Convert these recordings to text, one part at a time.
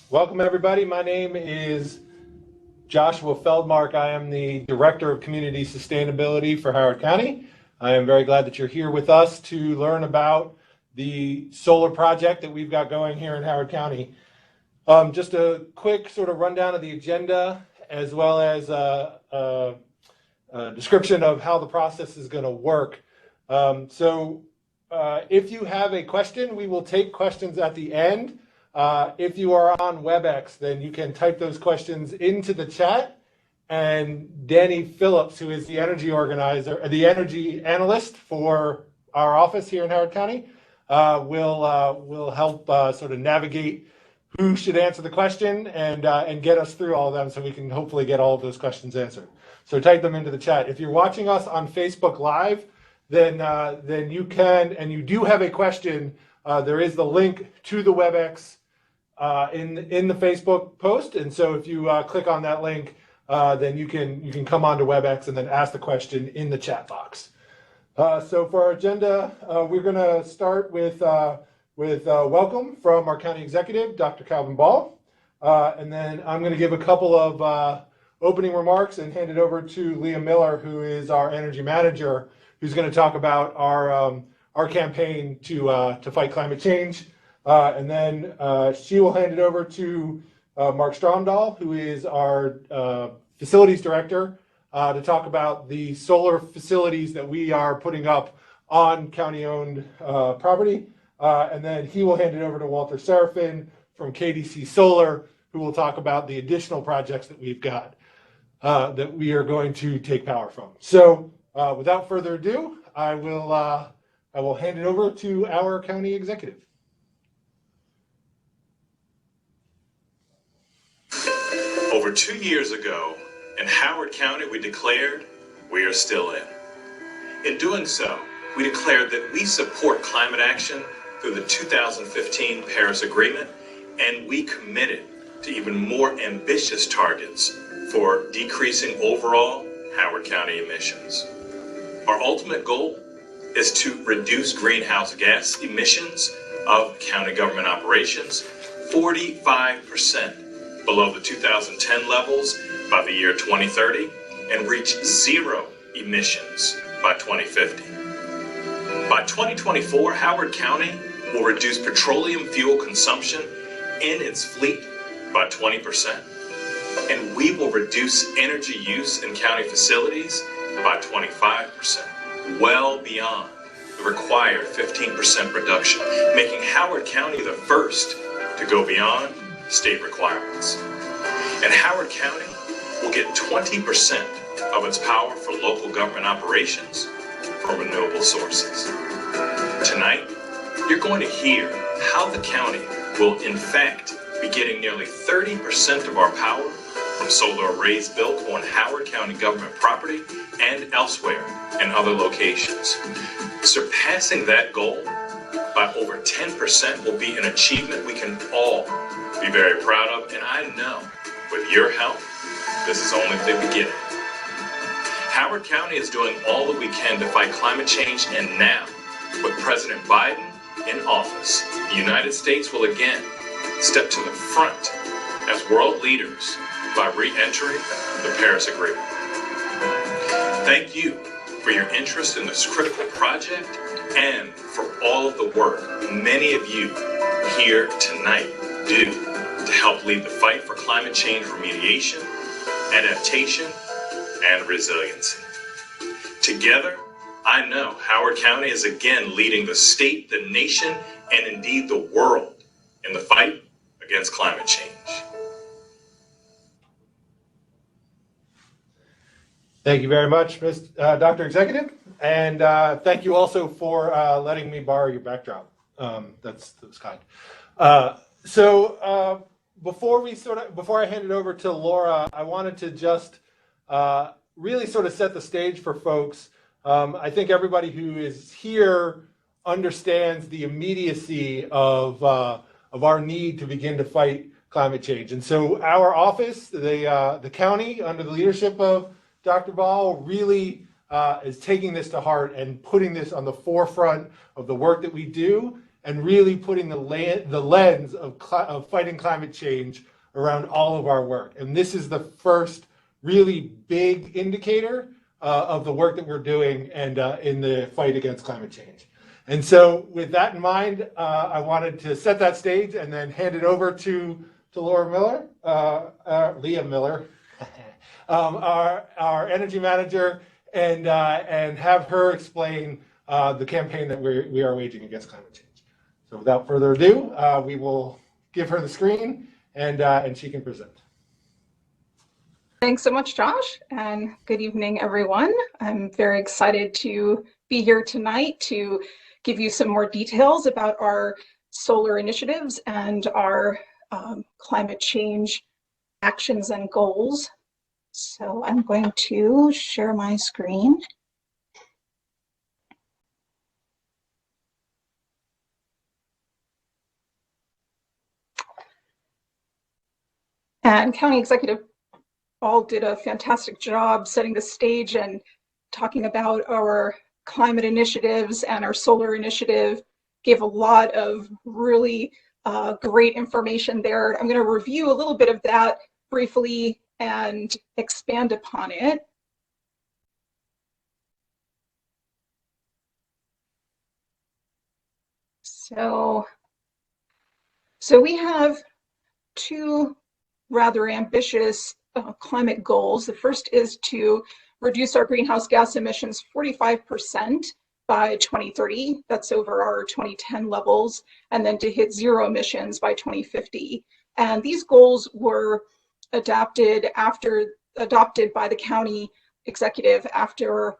Welcome everybody. My name is Joshua Feldmark. I am the Director of Community Sustainability for Howard County. I am very glad that you're here with us to learn about the solar project that we've got going here in Howard County. Just a quick sort of rundown of the agenda, as well as a description of how the process is going to work. If you have a question, we will take questions at the end. If you are on WebEx, then you can type those questions into the chat, and Danny Phillips, who is the energy organizer, the energy analyst for our office here in Howard County, will help sort of navigate who should answer the question and get us through all of them, so we can hopefully get all of those questions answered. So type them into the chat. If you're watching us on Facebook Live, then you can, and you do have a question, there is the link to the WebEx in the Facebook post, and so if you click on that link, then you can come onto WebEx and then ask the question in the chat box. So for our agenda, we're going to start with welcome from our county executive, Dr. Calvin Ball, and then I'm going to give a couple of opening remarks and hand it over to Leah Miller, who is our energy manager, who's going to talk about our campaign to fight climate change. And then she will hand it over to Mark Stromdahl, who is our facilities director, to talk about the solar facilities that we are putting up on county-owned property. And then he will hand it over to Walter Serafin from KDC Solar, who will talk about the additional projects that we've got that we are going to take power from. So without further ado, I will hand it over to our county executive. Over 2 years ago, in Howard County, we declared we are still in. In doing so, we declared that we support climate action through the 2015 Paris Agreement, and we committed to even more ambitious targets for decreasing overall Howard County emissions. Our ultimate goal is to reduce greenhouse gas emissions of county government operations 45% below the 2010 levels by the year 2030 and reach zero emissions by 2050. By 2024, Howard County will reduce petroleum fuel consumption in its fleet by 20%, and we will reduce energy use in county facilities by 25%, well beyond the required 15% reduction, making Howard County the first to go beyond state requirements. And Howard County will get 20% of its power for local government operations from renewable sources. Tonight, you're going to hear how the county will in fact be getting nearly 30% of our power from solar arrays built on Howard County government property and elsewhere in other locations. Surpassing that goal by over 10% will be an achievement we can all be very proud of, and I know with your help, this is only the beginning. Howard County is doing all that we can to fight climate change, and now, with President Biden in office, the United States will again step to the front as world leaders by re-entering the Paris Agreement. Thank you for your interest in this critical project and for all of the work many of you here tonight do to help lead the fight for climate change remediation, adaptation, and resiliency. Together, I know Howard County is again leading the state, the nation, and indeed the world in the fight against climate change. Thank you very much, Dr. Executive, and thank you also for letting me borrow your backdrop. That was kind. Before I hand it over to Laura, I wanted to just really sort of set the stage for folks. I think everybody who is here understands the immediacy of our need to begin to fight climate change, and so our office, the county, under the leadership of Dr. Ball, really is taking this to heart and putting this on the forefront of the work that we do and really putting the lens of fighting climate change around all of our work. And this is the first really big indicator of the work that we're doing and in the fight against climate change. And so with that in mind, I wanted to set that stage and then hand it over to Laura Miller, Leah Miller, our energy manager, and have her explain the campaign that we are waging against climate change. So without further ado, we will give her the screen and she can present. Thanks so much, Josh, and good evening, everyone. I'm very excited to be here tonight to give you some more details about our solar initiatives and our climate change actions and goals. So I'm going to share my screen. And County Executive all did a fantastic job setting the stage and talking about our climate initiatives, and our solar initiative gave a lot of really great information there. I'm going to review a little bit of that briefly and expand upon it. So we have two rather ambitious climate goals. The first is to reduce our greenhouse gas emissions 45% by 2030. That's over our 2010 levels, and then to hit zero emissions by 2050. And these goals were adopted by the county executive after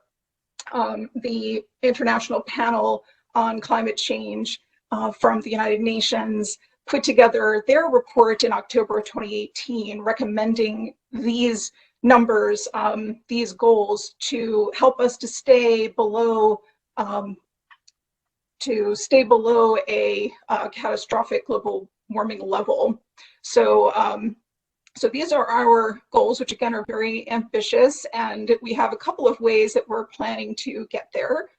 the International Panel on Climate Change from the United Nations put together their report in October of 2018, recommending these numbers, these goals, to help us to stay below a catastrophic global warming level. So these are our goals, which again are very ambitious, and we have a couple of ways that we're planning to get there.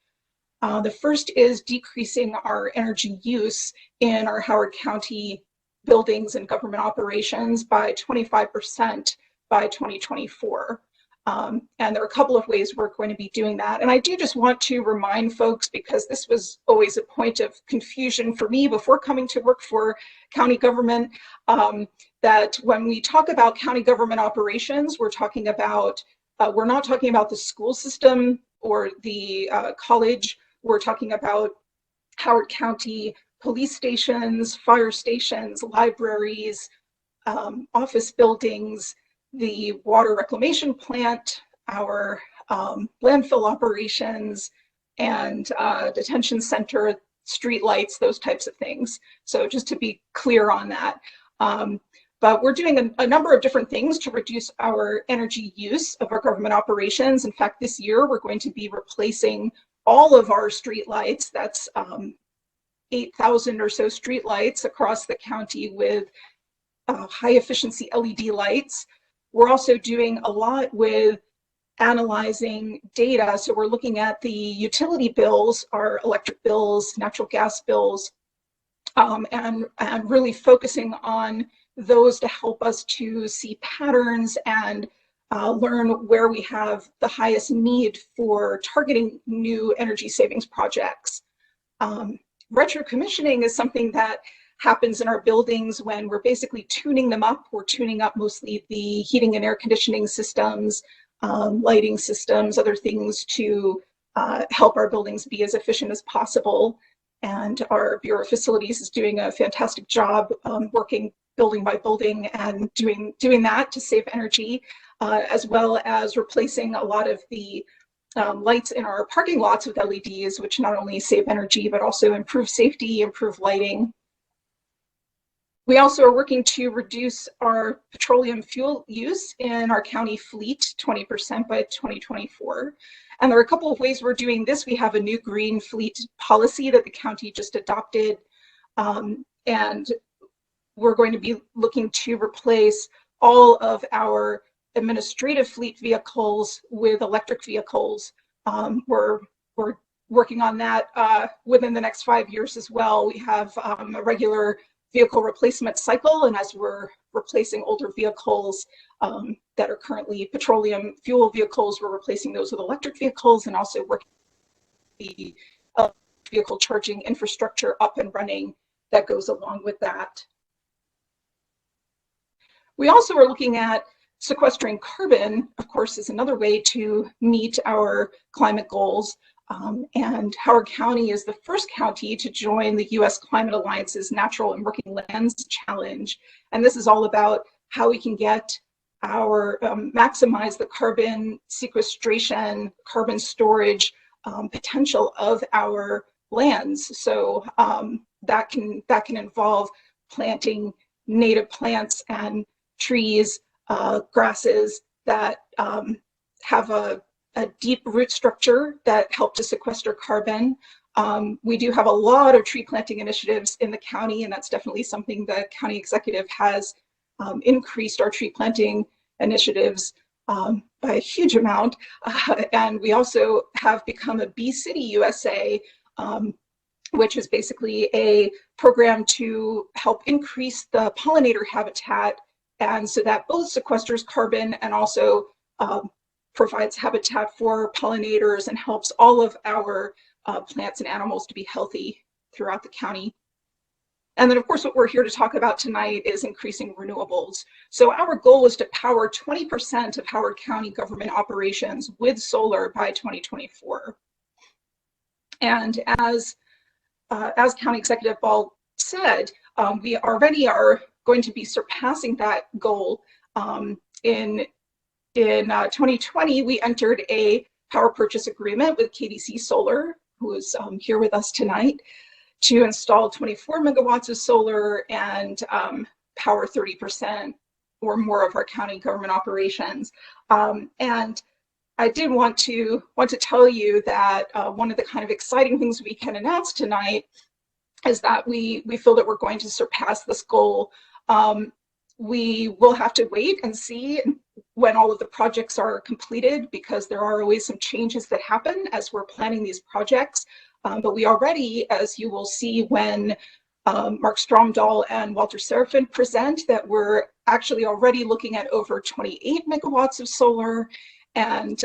The first is decreasing our energy use in our Howard County buildings and government operations by 25% by 2024. And there are a couple of ways we're going to be doing that. And I do just want to remind folks, because this was always a point of confusion for me before coming to work for county government, that when we talk about county government operations, we're talking about, we're not talking about the school system or the college. We're talking about Howard County police stations, fire stations, libraries, office buildings, the water reclamation plant, our landfill operations, and detention center, street lights, those types of things. So just to be clear on that. But we're doing a number of different things to reduce our energy use of our government operations. In fact, this year we're going to be replacing all of our street lights. That's 8,000 or so street lights across the county with high efficiency LED lights. We're also doing a lot with analyzing data. So we're looking at the utility bills, our electric bills, natural gas bills, and really focusing on those to help us to see patterns and learn where we have the highest need for targeting new energy savings projects. Retro commissioning is something that happens in our buildings when we're basically tuning them up. We're tuning up mostly the heating and air conditioning systems, lighting systems, other things to help our buildings be as efficient as possible. And our Bureau of Facilities is doing a fantastic job working building by building and doing that to save energy, as well as replacing a lot of the lights in our parking lots with LEDs, which not only save energy, but also improve safety, improve lighting. We also are working to reduce our petroleum fuel use in our county fleet 20% by 2024. And there are a couple of ways we're doing this. We have a new green fleet policy that the county just adopted, and we're going to be looking to replace all of our administrative fleet vehicles with electric vehicles. We're working on that within the next 5 years as well. We have a regular vehicle replacement cycle, and as we're replacing older vehicles that are currently petroleum fuel vehicles, we're replacing those with electric vehicles, and also working the vehicle charging infrastructure up and running that goes along with that. We also are looking at sequestering carbon, of course, is another way to meet our climate goals. And Howard County is the first county to join the U.S. Climate Alliance's Natural and Working Lands Challenge. And this is all about how we can get our, maximize the carbon sequestration, carbon storage potential of our lands. So that can involve planting native plants and trees, grasses that have a deep root structure that help to sequester carbon. We do have a lot of tree planting initiatives in the county, and that's definitely something the county executive has increased our tree planting initiatives by a huge amount. And we also have become a Bee City USA, which is basically a program to help increase the pollinator habitat, and so that both sequesters carbon and also provides habitat for pollinators and helps all of our plants and animals to be healthy throughout the county. And then, of course, what we're here to talk about tonight is increasing renewables. So our goal is to power 20% of Howard County government operations with solar by 2024. And as County Executive Ball said, we already are going to be surpassing that goal. In 2020, we entered a power purchase agreement with KDC Solar, who is here with us tonight, to install 24 megawatts of solar and power 30% or more of our county government operations. And I did want to tell you that one of the kind of exciting things we can announce tonight is that we feel that we're going to surpass this goal. We will have to wait and see when all of the projects are completed, because there are always some changes that happen as we're planning these projects. But we already, as you will see when Mark Stromdahl and Walter Serafin present, that we're actually already looking at over 28 megawatts of solar. And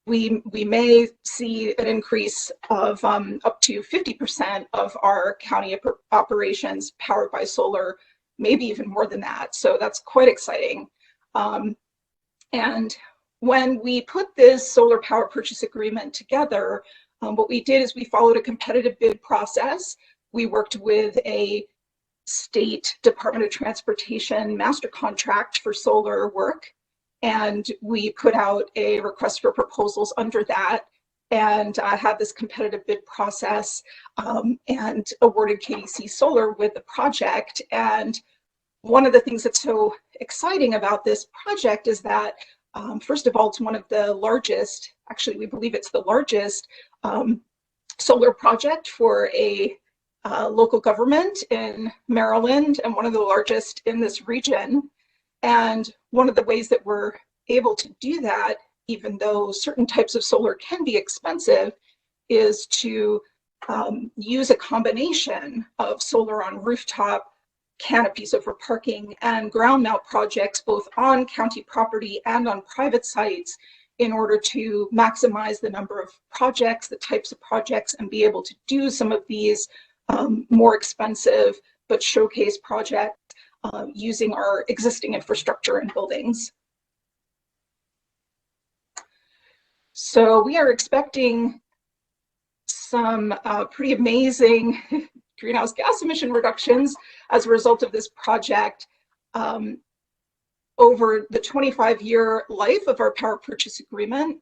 we may see an increase of up to 50% of our county operations powered by solar, maybe even more than that. So that's quite exciting. And when we put this solar power purchase agreement together, what we did is we followed a competitive bid process. We worked with a state Department of Transportation master contract for solar work, and we put out a request for proposals under that, and had this competitive bid process and awarded KDC Solar with the project. And one of the things that's so exciting about this project is that, first of all, it's one of the largest, actually we believe it's the largest solar project for a local government in Maryland, and one of the largest in this region. And one of the ways that we're able to do that, even though certain types of solar can be expensive, is to use a combination of solar on rooftop, canopies over parking, and ground mount projects, both on county property and on private sites, in order to maximize the number of projects, the types of projects, and be able to do some of these more expensive but showcase projects using our existing infrastructure and buildings. So we are expecting some pretty amazing greenhouse gas emission reductions as a result of this project. Over the 25-year life of our power purchase agreement,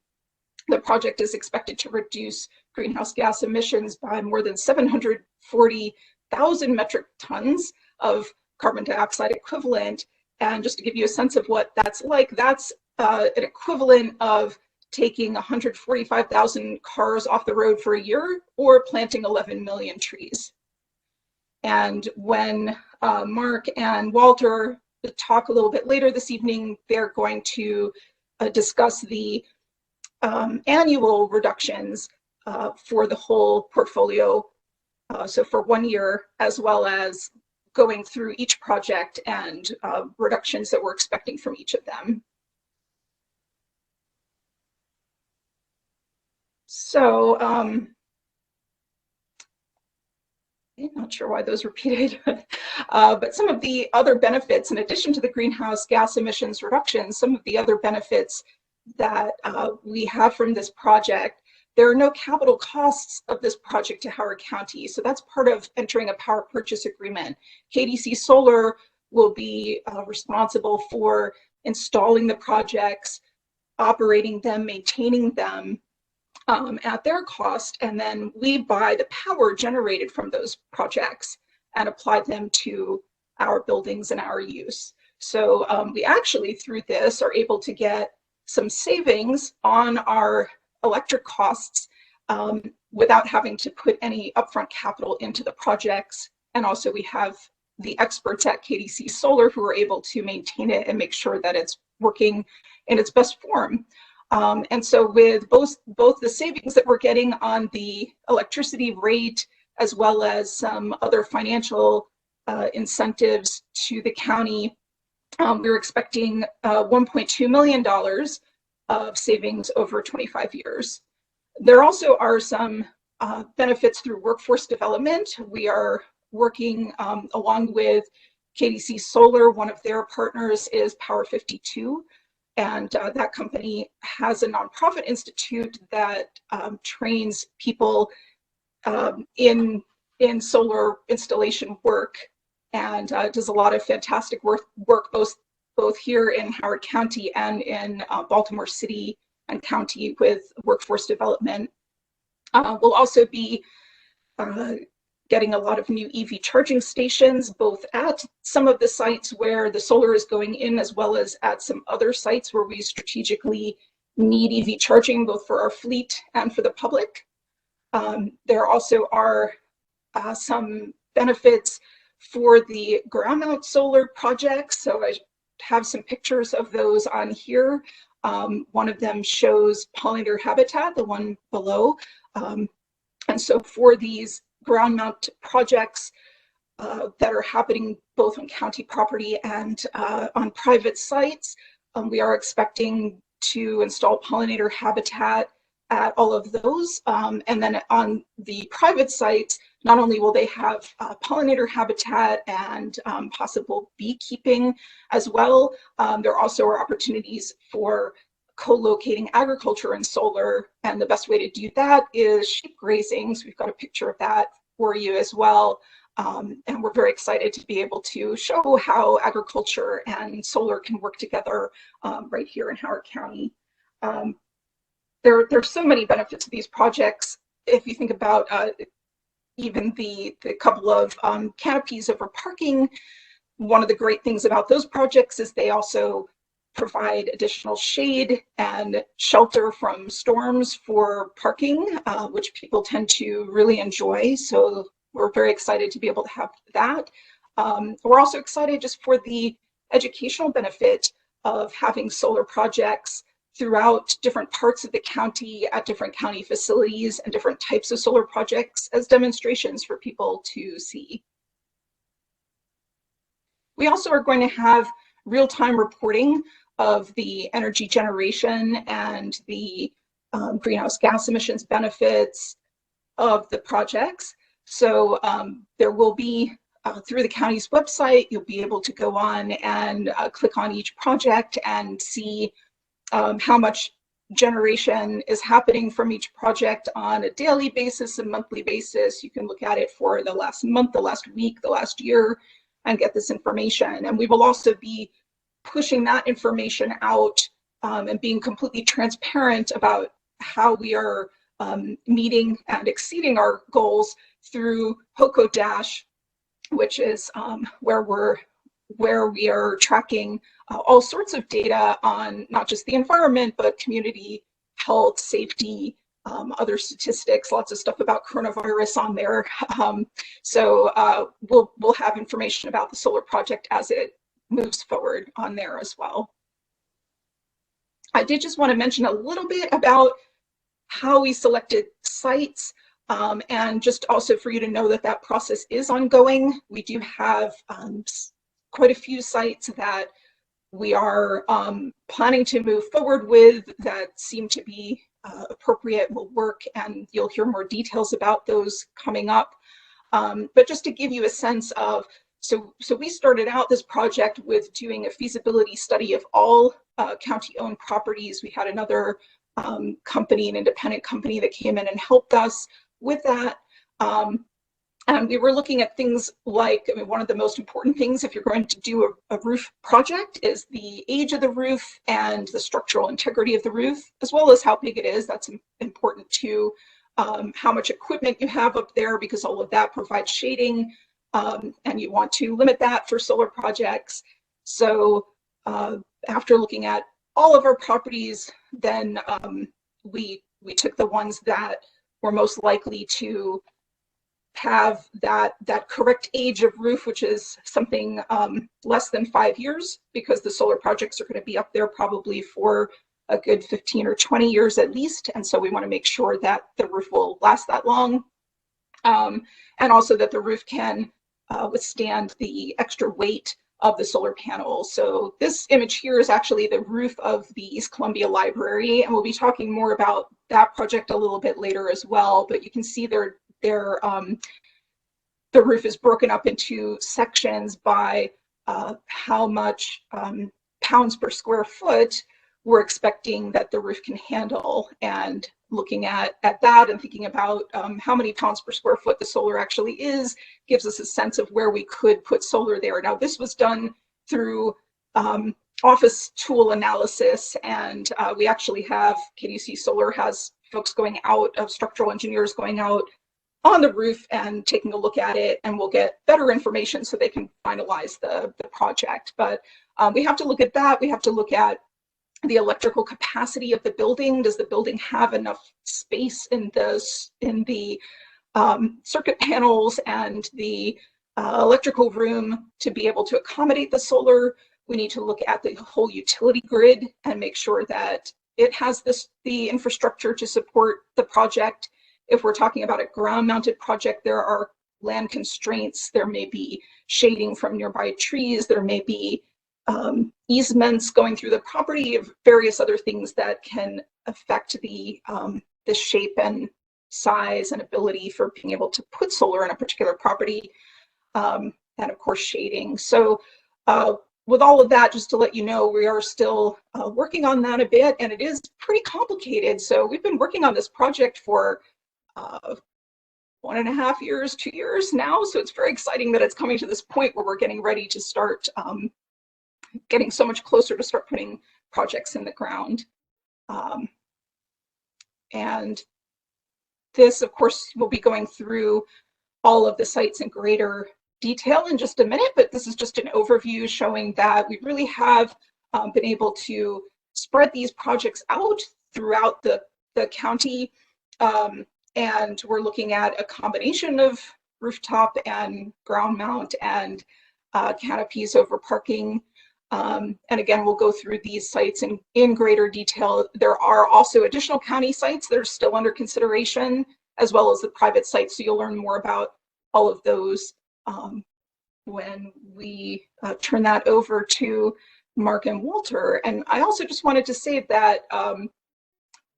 the project is expected to reduce greenhouse gas emissions by more than 740,000 metric tons of carbon dioxide equivalent. And just to give you a sense of what that's like, that's an equivalent of taking 145,000 cars off the road for a year, or planting 11 million trees. And when Mark and Walter talk a little bit later this evening, they're going to discuss the annual reductions for the whole portfolio, so for 1 year, as well as going through each project and reductions that we're expecting from each of them. So I'm not sure why those repeated, but some of the other benefits, in addition to the greenhouse gas emissions reductions, some of the other benefits that we have from this project, there are no capital costs of this project to Howard County. So that's part of entering a power purchase agreement. KDC Solar will be responsible for installing the projects, operating them, maintaining them at their cost, and then we buy the power generated from those projects and apply them to our buildings and our use. So we actually, through this, are able to get some savings on our electric costs without having to put any upfront capital into the projects. And also we have the experts at KDC Solar who are able to maintain it and make sure that it's working in its best form. And so with both the savings that we're getting on the electricity rate, as well as some other financial incentives to the county, we're expecting $1.2 million of savings over 25 years. There also are some benefits through workforce development. We are working along with KDC Solar. One of their partners is Power 52. And that company has a nonprofit institute that trains people in solar installation work, and does a lot of fantastic work both here in Howard County and in Baltimore City and County with workforce development. We'll also be getting a lot of new EV charging stations, both at some of the sites where the solar is going in, as well as at some other sites where we strategically need EV charging, both for our fleet and for the public. There also are some benefits for the ground mount solar projects. So I have some pictures of those on here. One of them shows pollinator habitat, the one below. And so for these ground mount projects that are happening both on county property and on private sites, we are expecting to install pollinator habitat at all of those. And then on the private sites, not only will they have pollinator habitat and possible beekeeping as well, there also are opportunities for co-locating agriculture and solar. And the best way to do that is sheep grazing. So we've got a picture of that for you as well. And we're very excited to be able to show how agriculture and solar can work together right here in Howard County. There's so many benefits to these projects. If you think about even the couple of canopies over parking, one of the great things about those projects is they also provide additional shade and shelter from storms for parking, which people tend to really enjoy. So we're very excited to be able to have that. We're also excited just for the educational benefit of having solar projects throughout different parts of the county at different county facilities and different types of solar projects as demonstrations for people to see. We also are going to have real-time reporting of the energy generation and the greenhouse gas emissions benefits of the projects. So there will be, through the county's website, you'll be able to go on and click on each project and see how much generation is happening from each project on a daily basis, a monthly basis. You can look at it for the last month, the last week, the last year, and get this information. And we will also be pushing that information out and being completely transparent about how we are meeting and exceeding our goals through HOCO Dash, which is where we are tracking all sorts of data on not just the environment, but community health, safety, other statistics, lots of stuff about coronavirus on there. So we'll have information about the solar project as it moves forward on there as well. I did just want to mention a little bit about how we selected sites, and just also for you to know that that process is ongoing. We do have quite a few sites that we are planning to move forward with that seem to be appropriate, will work, and you'll hear more details about those coming up. But just to give you a sense of, so we started out this project with doing a feasibility study of all county-owned properties. We had another company, an independent company, that came in and helped us with that. And we were looking at things like, I mean, one of the most important things if you're going to do a roof project is the age of the roof and the structural integrity of the roof, as well as how big it is. That's important too. How much equipment you have up there, because all of that provides shading, and you want to limit that for solar projects. So after looking at all of our properties, then we took the ones that were most likely to have that correct age of roof, which is something less than 5 years, because the solar projects are going to be up there probably for a good 15 or 20 years at least. And so we want to make sure that the roof will last that long. And also that the roof can withstand the extra weight of the solar panel. So this image here is actually the roof of the East Columbia Library, and we'll be talking more about that project a little bit later as well. But you can see the roof is broken up into sections by how much pounds per square foot we're expecting that the roof can handle. And looking at that and thinking about how many pounds per square foot the solar actually is, gives us a sense of where we could put solar there. Now, this was done through office tool analysis, and we actually have, KDC Solar has folks going out, of structural engineers going out on the roof and taking a look at it, and we'll get better information so they can finalize the project. But we have to look at that. We have to look at the electrical capacity of the building. Does the building have enough space in the circuit panels and the electrical room to be able to accommodate the solar? We need to look at the whole utility grid and make sure that it has the infrastructure to support the project. If we're talking about a ground-mounted project, there are land constraints. There may be shading from nearby trees. There may be easements going through the property, of various other things that can affect the shape and size and ability for being able to put solar on a particular property, and of course shading. So with all of that, just to let you know, we are still working on that a bit, and it is pretty complicated. So we've been working on this project for 1.5 years, 2 years now. So it's very exciting that it's coming to this point where we're getting ready to start getting so much closer to start putting projects in the ground. And this, of course, will be going through all of the sites in greater detail in just a minute, but this is just an overview showing that we really have been able to spread these projects out throughout the county. And we're looking at a combination of rooftop and ground mount and canopies over parking. And again, we'll go through these sites in greater detail. There are also additional county sites that are still under consideration, as well as the private sites. So you'll learn more about all of those when we turn that over to Mark and Walter. And I also just wanted to say that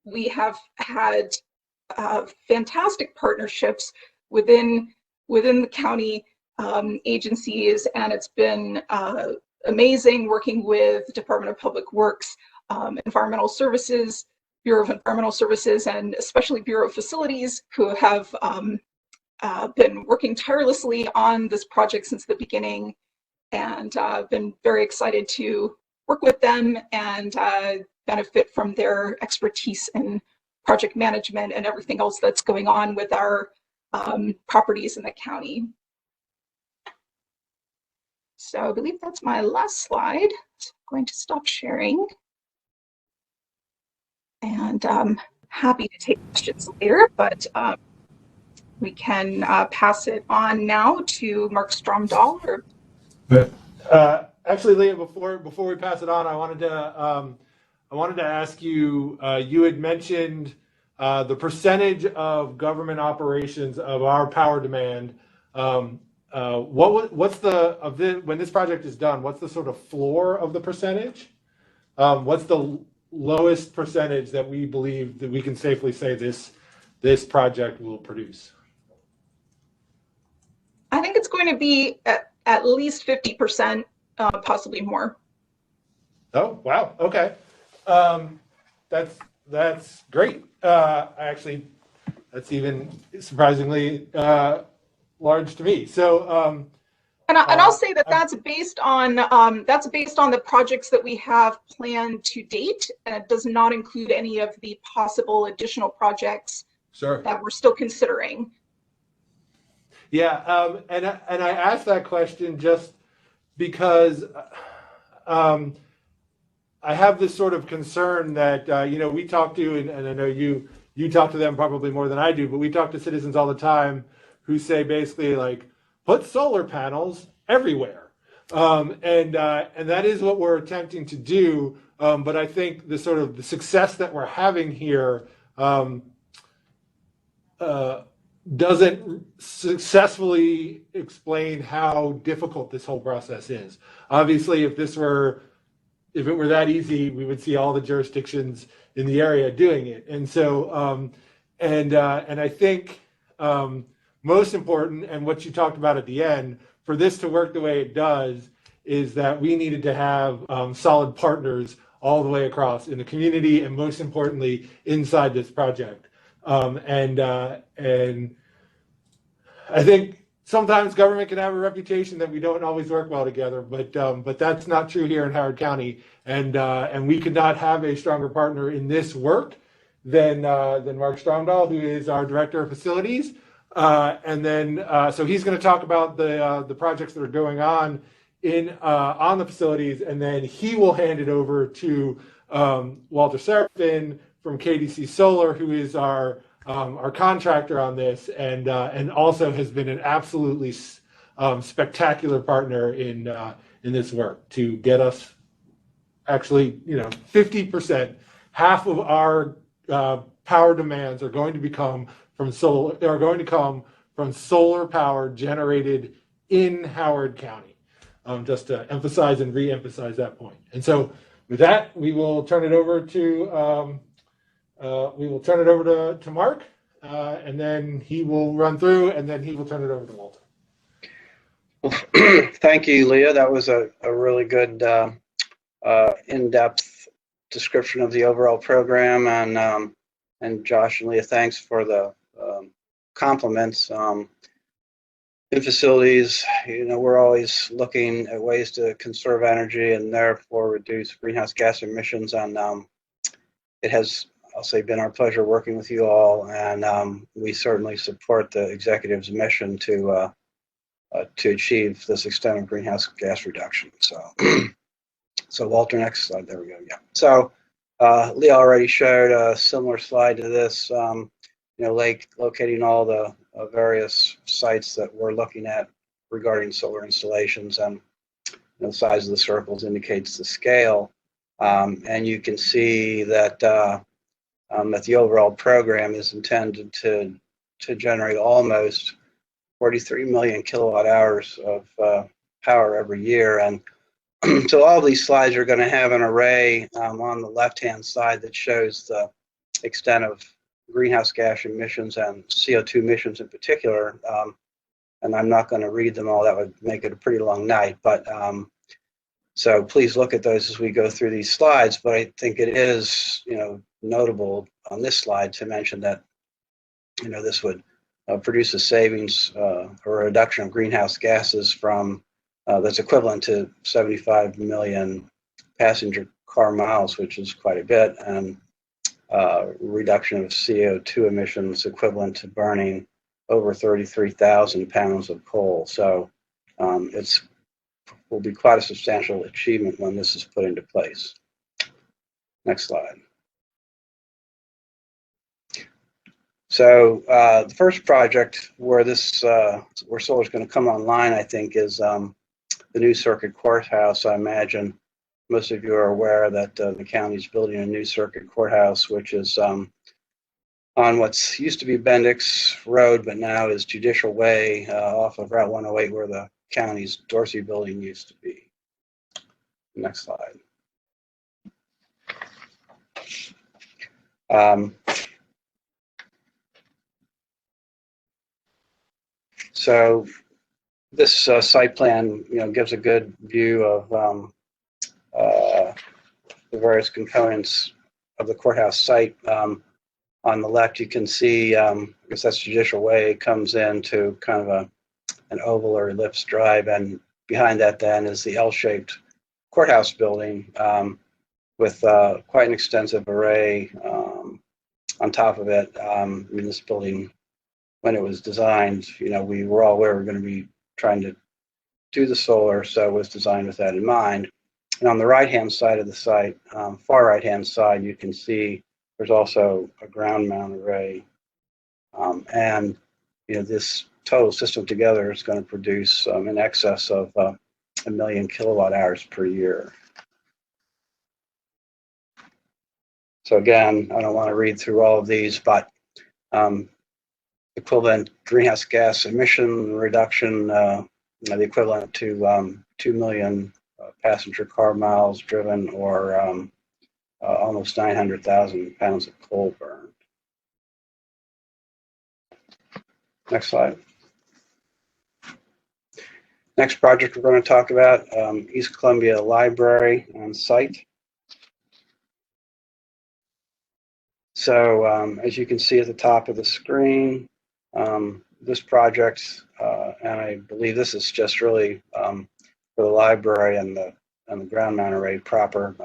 we have had fantastic partnerships within the county agencies, and it's been amazing working with the Department of Public Works, Environmental Services, Bureau of Environmental Services, and especially Bureau of Facilities, who have been working tirelessly on this project since the beginning, and I've been very excited to work with them and benefit from their expertise in project management and everything else that's going on with our properties in the county. So I believe that's my last slide. So I'm going to stop sharing. And I'm happy to take questions later, but we can pass it on now to Mark Stromdahl. Actually, Leah, before we pass it on, I wanted to ask you. You had mentioned the percentage of government operations of our power demand. What's when this project is done? What's the sort of floor of the percentage? What's the lowest percentage that we believe that we can safely say this project will produce? I think it's going to be at least 50%, possibly more. Oh, wow. Okay. That's great. Actually, that's even surprisingly large to me. So, and I'll say that that's based on the projects that we have planned to date, and it does not include any of the possible additional projects sure. that we're still considering. Yeah, and I asked that question just because I have this sort of concern that we talk to, and I know you talk to them probably more than I do, but we talk to citizens all the time who say basically like, put solar panels everywhere, and that is what we're attempting to do. But I think the sort of the success that we're having here doesn't successfully explain how difficult this whole process is. Obviously, if it were that easy, we would see all the jurisdictions in the area doing it. And so, and I think most important, and what you talked about at the end, for this to work the way it does, is that we needed to have solid partners all the way across in the community, and most importantly, inside this project. And I think sometimes government can have a reputation that we don't always work well together, but that's not true here in Howard County, and we could not have a stronger partner in this work than Mark Stromdahl, who is our director of facilities, and then so he's going to talk about the projects that are going on on the facilities, and then he will hand it over to Walter Serafin from KDC Solar, who is our contractor on this, and also has been an absolutely spectacular partner in this work to get us actually 50%, half of our power demands are going to come from solar power generated in Howard County. Just to emphasize and re-emphasize that point. And so with that, we will turn it over to Mark, and then he will run through, and then he will turn it over to Walter. Well, thank you, Leah. That was a really good in-depth description of the overall program, and Josh and Leah, thanks for the compliments. In facilities, we're always looking at ways to conserve energy and therefore reduce greenhouse gas emissions, and it has, I'll say, been our pleasure working with you all, and we certainly support the executive's mission to achieve this extent of greenhouse gas reduction. So Walter, next slide. There we go. Yeah. So Leah already showed a similar slide to this. Locating all the various sites that we're looking at regarding solar installations, and the size of the circles indicates the scale, and you can see that that the overall program is intended to generate almost 43 million kilowatt hours of power every year. And so all these slides are going to have an array on the left-hand side that shows the extent of greenhouse gas emissions and CO2 emissions in particular. And I'm not going to read them all. That would make it a pretty long night. But so please look at those as we go through these slides. But I think it is, notable on this slide to mention that, this would produce a savings or a reduction of greenhouse gases from that's equivalent to 75 million passenger car miles, which is quite a bit, and reduction of CO2 emissions equivalent to burning over 33,000 pounds of coal. So will be quite a substantial achievement when this is put into place. Next slide. So the first project where solar is going to come online, I think, is the new Circuit Courthouse. I imagine most of you are aware that the county is building a new Circuit Courthouse, which is on what's used to be Bendix Road, but now is Judicial Way off of Route 108, where the county's Dorsey building used to be. Next slide. So this site plan, gives a good view of the various components of the courthouse site. On the left, you can see, I guess that's Judicial Way, comes into kind of an oval or ellipse drive, and behind that then is the L-shaped courthouse building with quite an extensive array on top of it. I mean, this building, when it was designed, we were all aware we were going to be trying to do the solar, so it was designed with that in mind. And on the right-hand side of the site, far right-hand side, you can see there's also a ground mount array. And this total system together is going to produce in excess of 1 million kilowatt hours per year. So again, I don't want to read through all of these, but equivalent greenhouse gas emission reduction, the equivalent to 2 million passenger car miles driven, or almost 900,000 pounds of coal burned. Next slide. Next project we're going to talk about, East Columbia Library on site. So as you can see at the top of the screen, this project, and I believe this is just really for the library and the ground mount array proper,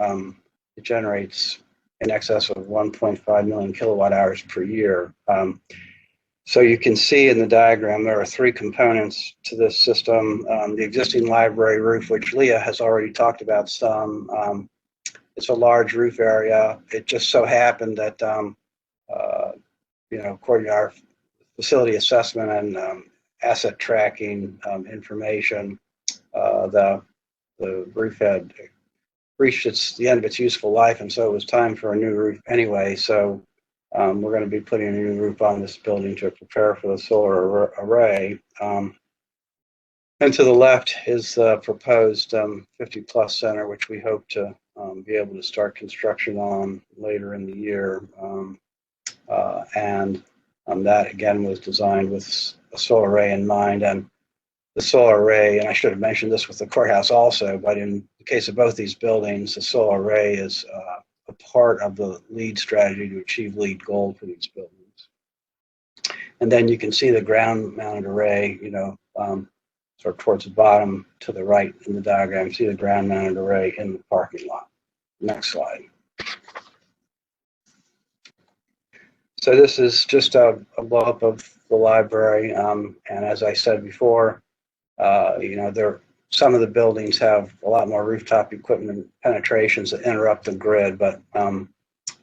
it generates in excess of 1.5 million kilowatt hours per year. So you can see in the diagram there are 3 components to this system. The existing library roof, which Leah has already talked about some, it's a large roof area. It just so happened that, according to our facility assessment and asset tracking information, the roof had reached the end of its useful life, and so it was time for a new roof anyway. So we're going to be putting a new roof on this building to prepare for the solar array. And to the left is the proposed 50-plus center, which we hope to be able to start construction on later in the year. And that, again, was designed with a solar array in mind. And the solar array, and I should have mentioned this with the courthouse also, but in the case of both these buildings, the solar array is a part of the LEED strategy to achieve LEED gold for these buildings. And then you can see the ground-mounted array, sort of towards the bottom to the right in the diagram. See the ground-mounted array in the parking lot. Next slide. So this is just a blow-up of the library, and as I said before, some of the buildings have a lot more rooftop equipment penetrations that interrupt the grid, but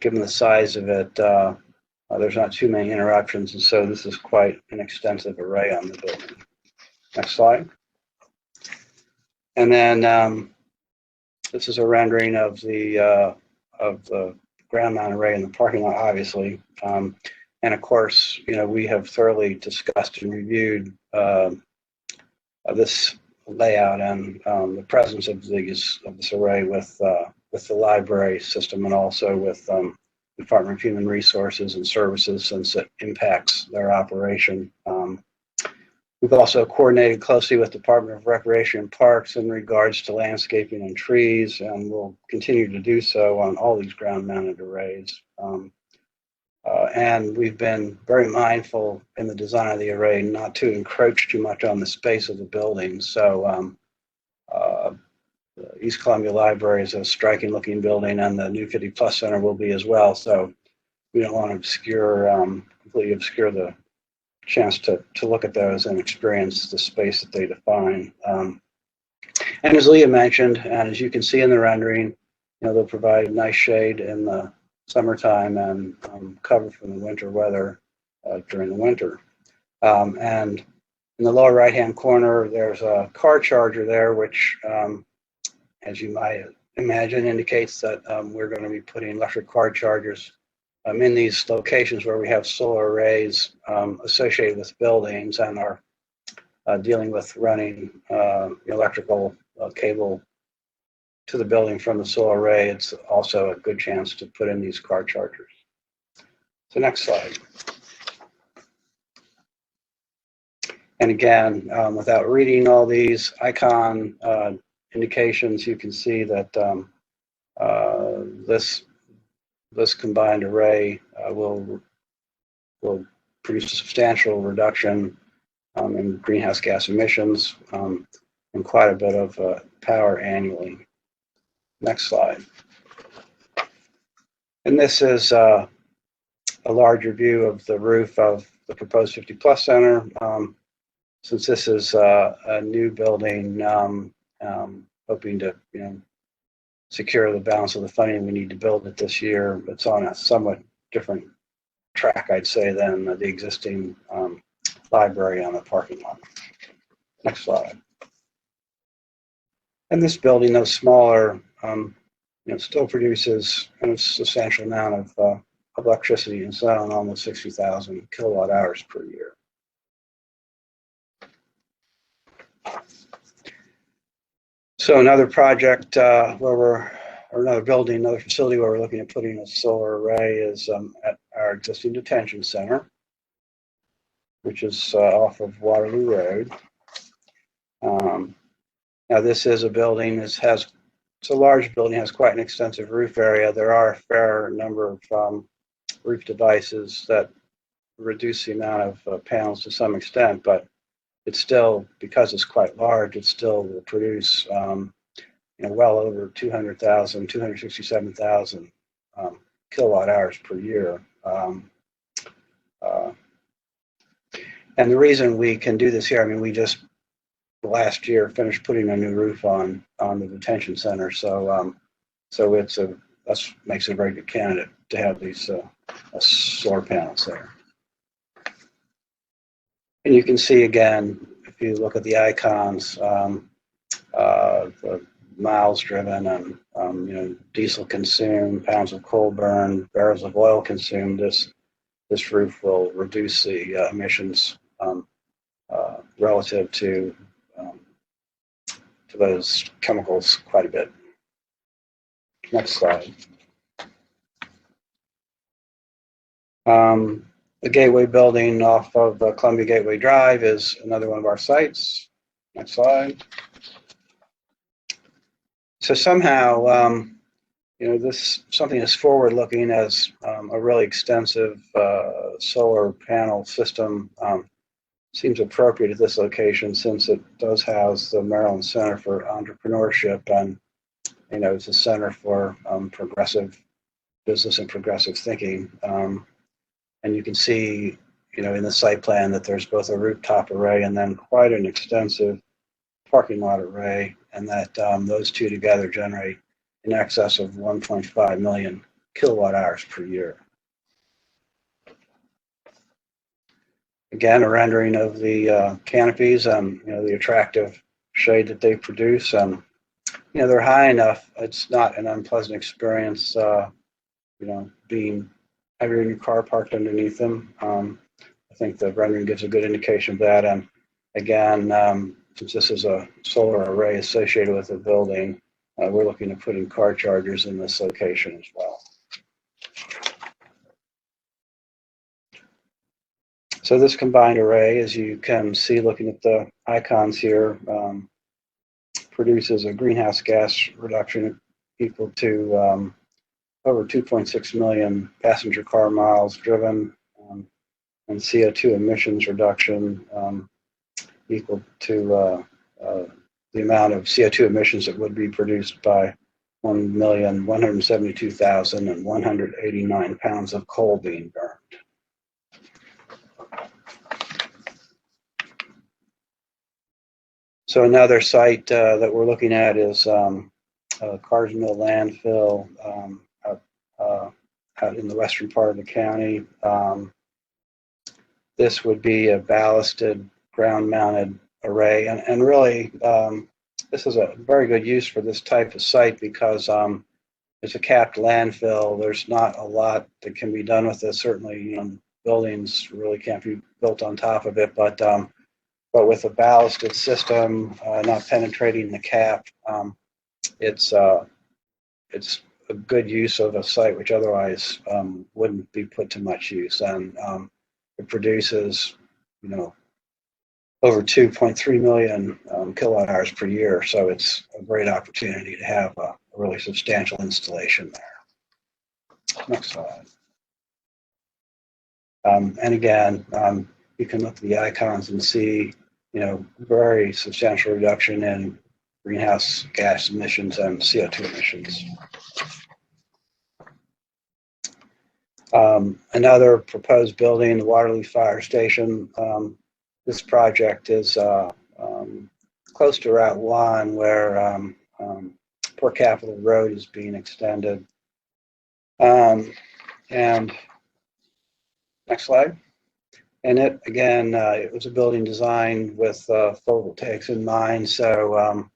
given the size of it, there's not too many interruptions, and so this is quite an extensive array on the building. Next slide. And then this is a rendering of the ground mount array in the parking lot, obviously. And of course, we have thoroughly discussed and reviewed this layout and the presence of this array with the library system, and also with Department of Human Resources and Services, since it impacts their operation. We've also coordinated closely with Department of Recreation and Parks in regards to landscaping and trees, and we'll continue to do so on all these ground-mounted arrays. And we've been very mindful in the design of the array not to encroach too much on the space of the building. So the East Columbia Library is a striking-looking building, and the new 50-plus center will be as well. So we don't want to completely obscure the chance to look at those and experience the space that they define. And as Leah mentioned, and as you can see in the rendering, they'll provide nice shade in the summertime and cover from the winter weather during the winter. And in the lower right-hand corner, there's a car charger there, which, as you might imagine, indicates that we're going to be putting electric car chargers in these locations where we have solar arrays associated with buildings and are dealing with running electrical cable to the building from the solar array, it's also a good chance to put in these car chargers. So next slide. And again, without reading all these icon indications, you can see that this combined array will produce a substantial reduction in greenhouse gas emissions and quite a bit of power annually. Next slide. And this is a larger view of the roof of the proposed 50 Plus Center. Since this is a new building, hoping to secure the balance of the funding we need to build it this year, it's on a somewhat different track, I'd say, than the existing library on the parking lot. Next slide. And this building, though smaller, still produces a substantial amount of electricity, and selling almost 60,000 kilowatt hours per year. So another project another building, another facility where we're looking at putting a solar array is at our existing detention center, which is off of Waterline Road. Now this is a building, it's a large building, has quite an extensive roof area. There are a fair number of roof devices that reduce the amount of panels to some extent, but it's still, because it's quite large, it still will produce well over 200,000, 267,000 kilowatt hours per year. And the reason we can do this here, we just last year finished putting a new roof on the detention center, so that makes it a very good candidate to have these solar panels there. And you can see again, if you look at the icons, the miles driven and diesel consumed, pounds of coal burned, barrels of oil consumed. This roof will reduce the emissions relative to those chemicals quite a bit. Next slide. The Gateway building off of Columbia Gateway Drive is another one of our sites. Next slide. So somehow, this something as forward-looking as a really extensive solar panel system seems appropriate at this location, since it does house the Maryland Center for Entrepreneurship, and it's a center for progressive business and progressive thinking. And you can see, in the site plan that there's both a rooftop array and then quite an extensive parking lot array, and that those two together generate in excess of 1.5 million kilowatt hours per year. Again, a rendering of the canopies and the attractive shade that they produce, and they're high enough. It's not an unpleasant experience, having your car parked underneath them. I think the rendering gives a good indication of that. And again, since this is a solar array associated with the building, we're looking to put in car chargers in this location as well. So this combined array, as you can see looking at the icons here, produces a greenhouse gas reduction equal to over 2.6 million passenger car miles driven, and CO2 emissions reduction equal to the amount of CO2 emissions that would be produced by 1,172,189 pounds of coal being burned. So another site that we're looking at is Cars Mill Landfill out in the western part of the county. This would be a ballasted ground-mounted array, and really this is a very good use for this type of site, because it's a capped landfill. There's not a lot that can be done with this. Certainly, buildings really can't be built on top of it, but with a ballasted system, not penetrating the cap, it's a good use of a site which otherwise wouldn't be put to much use, and it produces, over 2.3 million kilowatt hours per year. So it's a great opportunity to have a really substantial installation there. Next slide. And again, you can look at the icons and see, very substantial reduction in greenhouse gas emissions and CO2 emissions. Another proposed building, the Waterline Fire Station. This project is close to Route 1, where Port Capitol Road is being extended. And next slide. And it, again, it was a building designed with photovoltaics in mind. So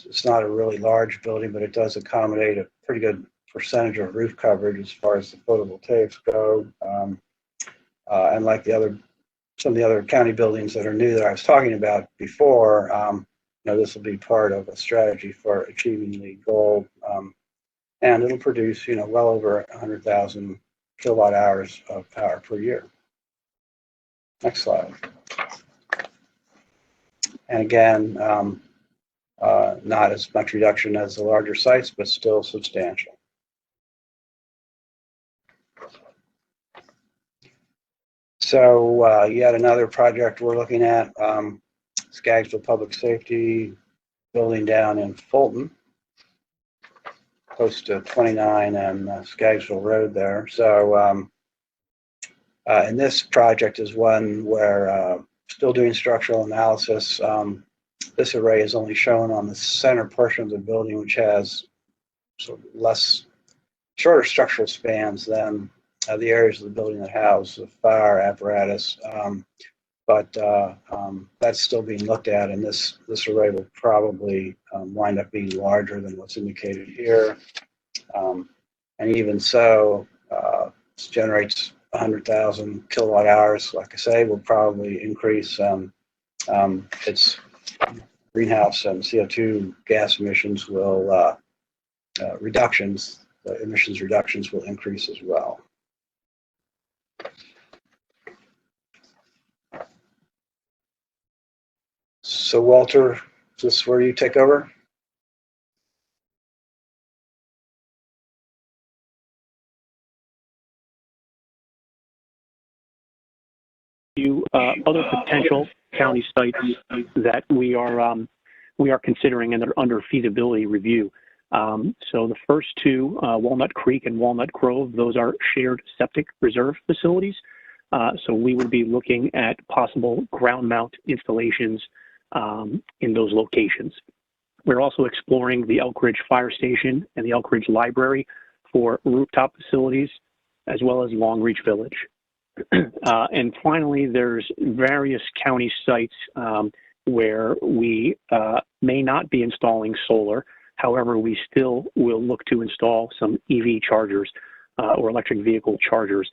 it's not a really large building, but it does accommodate a pretty good percentage of roof coverage as far as the photovoltaics go. And like some of the other county buildings that are new that I was talking about before, this will be part of a strategy for achieving the goal. And it'll produce, well over 100,000 kilowatt hours of power per year. Next slide. And again, not as much reduction as the larger sites, but still substantial. So yet another project we're looking at, Skaggsville Public Safety building down in Fulton, close to 29 and Skaggsville Road there. So and this project is one where still doing structural analysis. This array is only shown on the center portion of the building, which has sort of shorter structural spans than the areas of the building that house the fire apparatus, but that's still being looked at, and this array will probably wind up being larger than what's indicated here. And even so, this generates 100,000 kilowatt hours. Like I say, will probably increase its greenhouse and CO2 gas emissions will emissions reductions will increase as well. So Walter, is this where you take over? Other potential county sites that we are considering and they're under feasibility review. So the first two, Walnut Creek and Walnut Grove, those are shared septic reserve facilities. So we would be looking at possible ground mount installations in those locations. We're also exploring the Elk Ridge Fire Station and the Elk Ridge Library for rooftop facilities, as well as Long Reach Village. And finally, there's various county sites where we may not be installing solar. However, we still will look to install some EV chargers or electric vehicle chargers.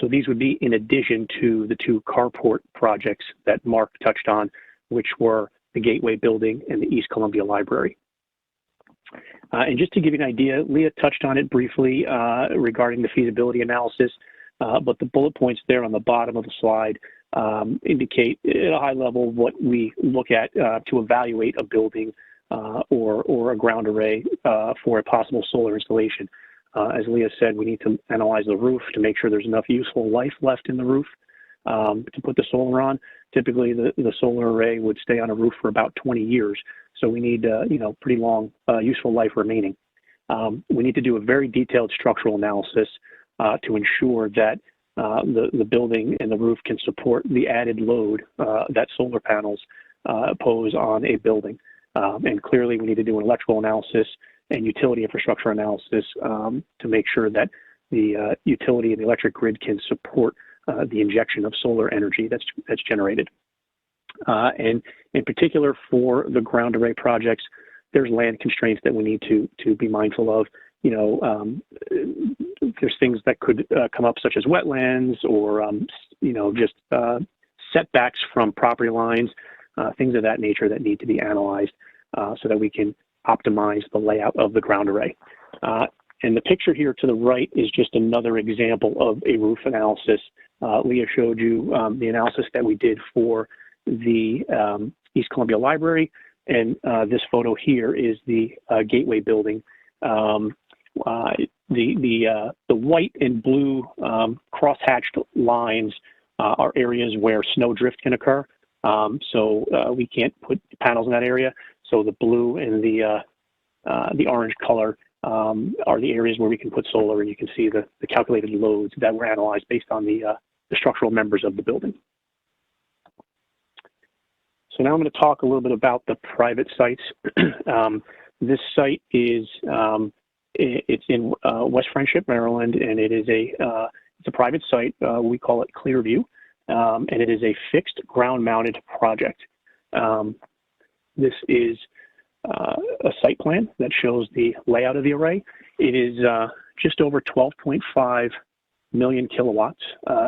So these would be in addition to the two carport projects that Mark touched on, which were the Gateway Building and the East Columbia Library. And just to give you an idea, Leah touched on it briefly regarding the feasibility analysis, but the bullet points there on the bottom of the slide indicate at a high level what we look at to evaluate a building or a ground array for a possible solar installation. As Leah said, we need to analyze the roof to make sure there's enough useful life left in the roof to put the solar on. Typically, the solar array would stay on a roof for about 20 years, so we need pretty long useful life remaining. We need to do a very detailed structural analysis to ensure that the building and the roof can support the added load that solar panels pose on a building. And clearly, we need to do an electrical analysis and utility infrastructure analysis to make sure that the utility and the electric grid can support the injection of solar energy that's generated. And in particular for the ground array projects, there's land constraints that we need to be mindful of. there's things that could come up such as wetlands or, just setbacks from property lines, things of that nature that need to be analyzed so that we can optimize the layout of the ground array. And the picture here to the right is just another example of a roof analysis. Leah showed you the analysis that we did for the East Columbia Library, and this photo here is the Gateway building. The white and blue cross-hatched lines are areas where snow drift can occur. So we can't put panels in that area. So the blue and the orange color are the areas where we can put solar, and you can see the calculated loads that were analyzed based on the structural members of the building. So now I'm going to talk a little bit about the private sites. This site is it's in West Friendship, Maryland, and it is it's a private site. We call it Clearview, and it is a fixed ground-mounted project. This is a site plan that shows the layout of the array. It is just over 12.5 million kilowatts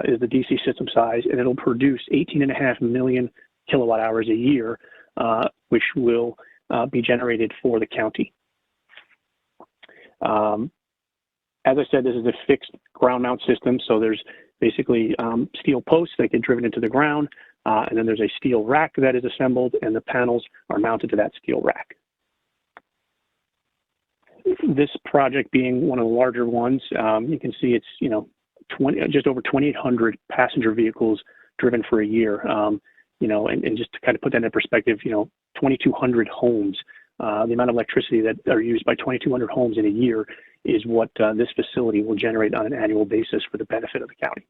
is the DC system size, and it'll produce 18.5 million kilowatt hours a year, which will be generated for the county. As I said, this is a fixed ground mount system, so there's basically steel posts that get driven into the ground, and then there's a steel rack that is assembled, and the panels are mounted to that steel rack. This project being one of the larger ones, you can see it's just over 2,800 passenger vehicles driven for a year. And just to kind of put that in perspective, 2,200 homes, the amount of electricity that are used by 2,200 homes in a year is what this facility will generate on an annual basis for the benefit of the county.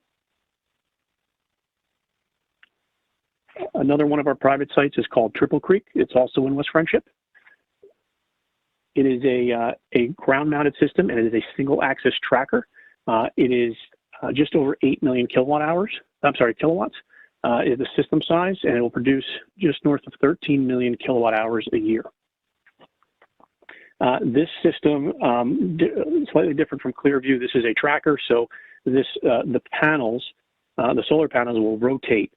Another one of our private sites is called Triple Creek. It's also in West Friendship. It is a ground-mounted system, and it is a single-axis tracker. It is just over 8 million kilowatts is the system size, and it will produce just north of 13 million kilowatt hours a year. This system, slightly different from Clearview, this is a tracker, so the solar panels will rotate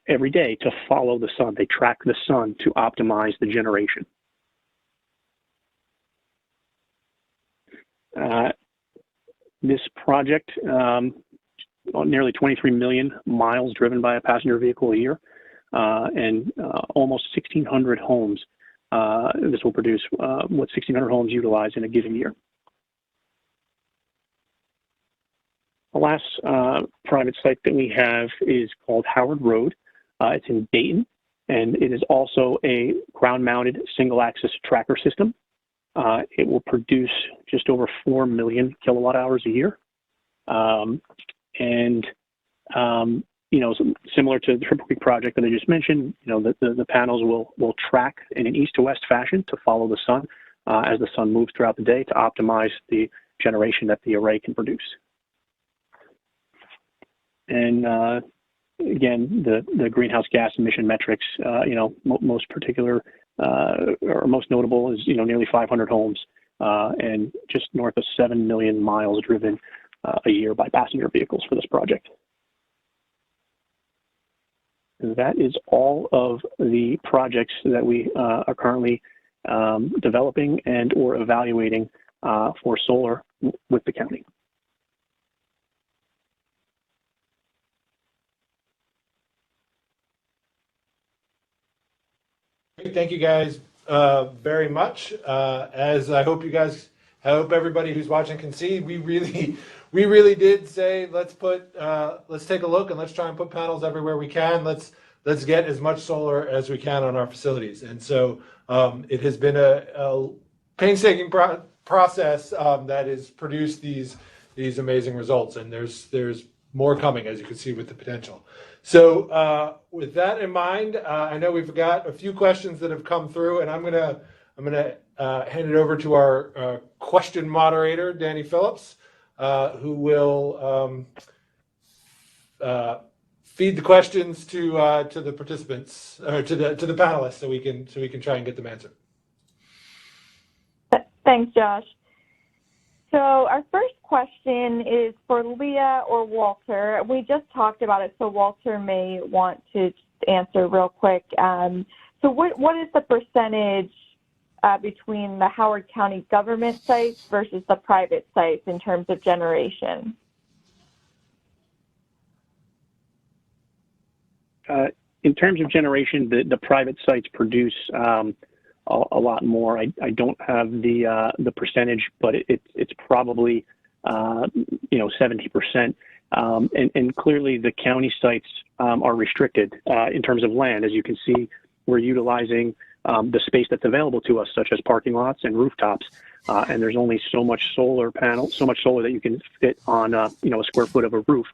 every day to follow the sun. They track the sun to optimize the generation. This project, nearly 23 million miles driven by a passenger vehicle a year, and almost 1,600 homes. This will produce what 1,600 homes utilize in a given year. The last private site that we have is called Howard Road. It's in Dayton, and it is also a ground-mounted single-axis tracker system. It will produce just over 4 million kilowatt hours a year. Similar to the Triple Creek project that I just mentioned, the panels will track in an east to west fashion to follow the sun as the sun moves throughout the day to optimize the generation that the array can produce. And again, the greenhouse gas emission metrics, most particular or most notable is, nearly 500 homes and just north of 7 million miles driven a year by passenger vehicles for this project. And that is all of the projects that we are currently developing and or evaluating for solar with the county. Thank you guys very much. As I hope everybody who's watching can see, we really did say let's take a look and let's try and put panels everywhere we can. Let's get as much solar as we can on our facilities. And so it has been a painstaking process that has produced these amazing results, and there's more coming, as you can see, with the potential. So with that in mind, I know we've got a few questions that have come through, and I'm gonna hand it over to our question moderator, Danny Phillips, who will feed the questions to the participants or to the panelists, so we can try and get them answered. Thanks, Josh. So our first question is for Leah or Walter. We just talked about it, so Walter may want to answer real quick. So what is the percentage between the Howard County government sites versus the private sites in terms of generation? In terms of generation, the private sites produce a lot more. I don't have the percentage, but it's probably 70%. And clearly the county sites are restricted in terms of land. As you can see, we're utilizing the space that's available to us, such as parking lots and rooftops. And there's only so much solar that you can fit on a square foot of a roof,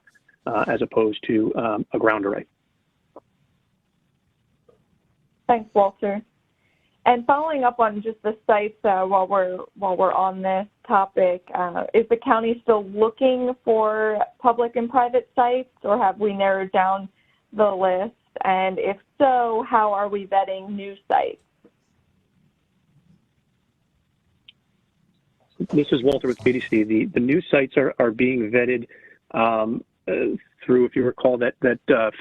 as opposed to a ground array. Thanks, Walter. And following up on just the sites while we're on this topic, is the county still looking for public and private sites, or have we narrowed down the list? And if so, how are we vetting new sites? This is Walter with BDC. The new sites are being vetted through, if you recall, that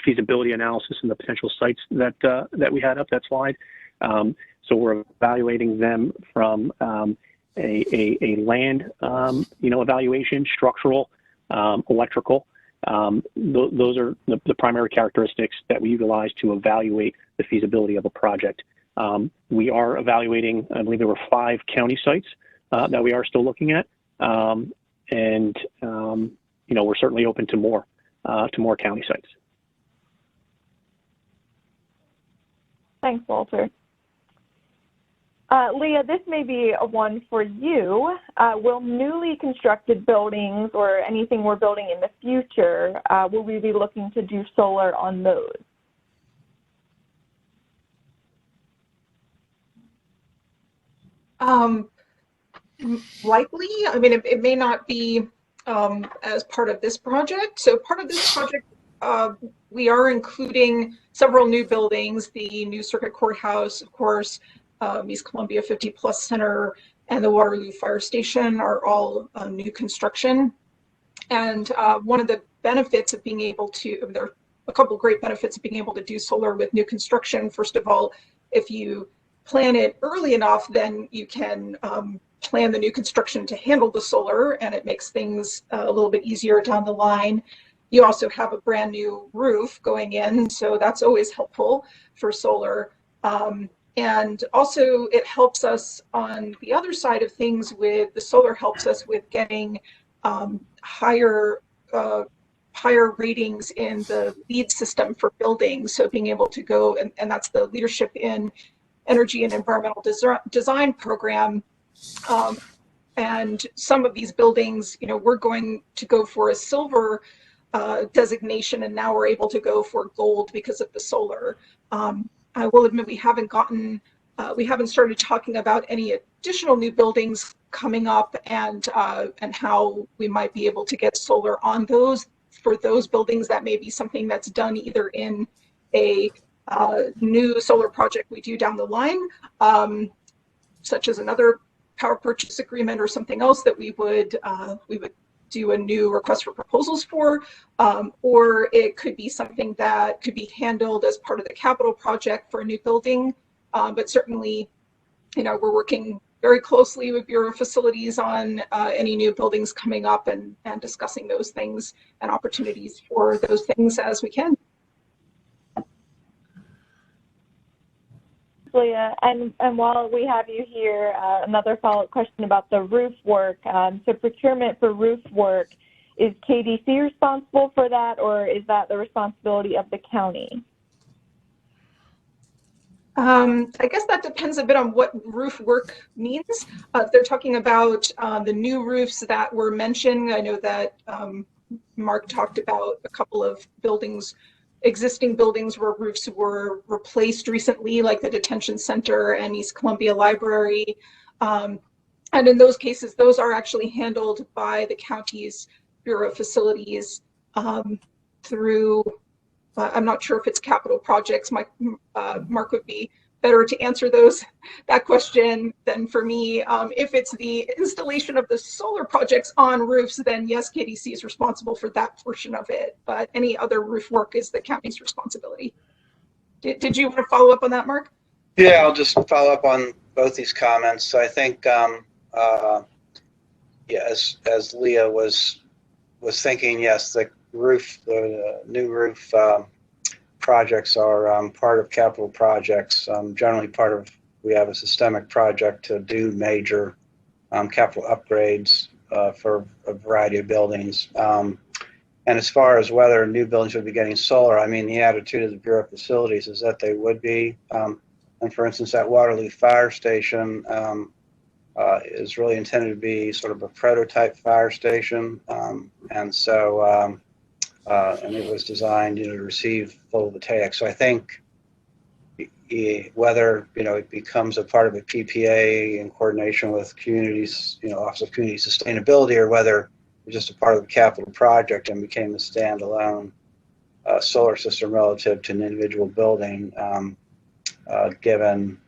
feasibility analysis and the potential sites that we had up that slide. So we're evaluating them from a land, evaluation, structural, electrical. Those are the primary characteristics that we utilize to evaluate the feasibility of a project. We are evaluating, I believe there were 5 county sites that we are still looking at, and we're certainly open to more county sites. Thanks, Walter. Leah, this may be a one for you. Will newly constructed buildings or anything we're building in the future, will we be looking to do solar on those? Likely. I mean, it may not be as part of this project. So part of this project, we are including several new buildings, the new Circuit Courthouse, of course, East Columbia 50 Plus Center, and the Waterloo Fire Station are all new construction. And one of the benefits of being able to, there are a couple great benefits of being able to do solar with new construction. First of all, if you plan it early enough, then you can plan the new construction to handle the solar, and it makes things a little bit easier down the line. You also have a brand new roof going in, so that's always helpful for solar. And also it helps us on the other side of things with the solar, helps us with getting higher ratings in the LEED system for buildings. So being able to go, and that's the Leadership in Energy and Environmental Design program. And some of these buildings, we're going to go for a silver designation, and now we're able to go for gold because of the solar. I will admit we haven't started talking about any additional new buildings coming up, and how we might be able to get solar on those. For those buildings, that may be something that's done either in a new solar project we do down the line, such as another power purchase agreement or something else that we would do a new request for proposals for, or it could be something that could be handled as part of the capital project for a new building. But certainly, we're working very closely with Bureau of Facilities on any new buildings coming up, and discussing those things and opportunities for those things as we can. Leah, and while we have you here, another follow-up question about the roof work. So procurement for roof work, is KDC responsible for that, or is that the responsibility of the county? I guess that depends a bit on what roof work means. They're talking about the new roofs that were mentioned. I know that Mark talked about a couple of buildings, existing buildings where roofs were replaced recently, like the detention center and East Columbia Library. And in those cases, those are actually handled by the county's Bureau of Facilities through, I'm not sure if it's capital projects. Mark would be better to answer that question than for me. If it's the installation of the solar projects on roofs, then yes, KDC is responsible for that portion of it, but any other roof work is the county's responsibility. Did you want to follow up on that, Mark? Yeah, I'll just follow up on both these comments. I think, yeah, as Leah was thinking, yes, the new roof projects are part of capital projects. Generally, we have a systemic project to do major capital upgrades for a variety of buildings. And as far as whether new buildings would be getting solar, I mean, the attitude of the Bureau of Facilities is that they would be. And for instance, that Waterline fire station is really intended to be sort of a prototype fire station. And so, and it was designed, to receive photovoltaic. So I think whether, it becomes a part of a PPA in coordination with communities, Office of Community Sustainability, or whether it's just a part of the capital project and became a standalone solar system relative to an individual building, given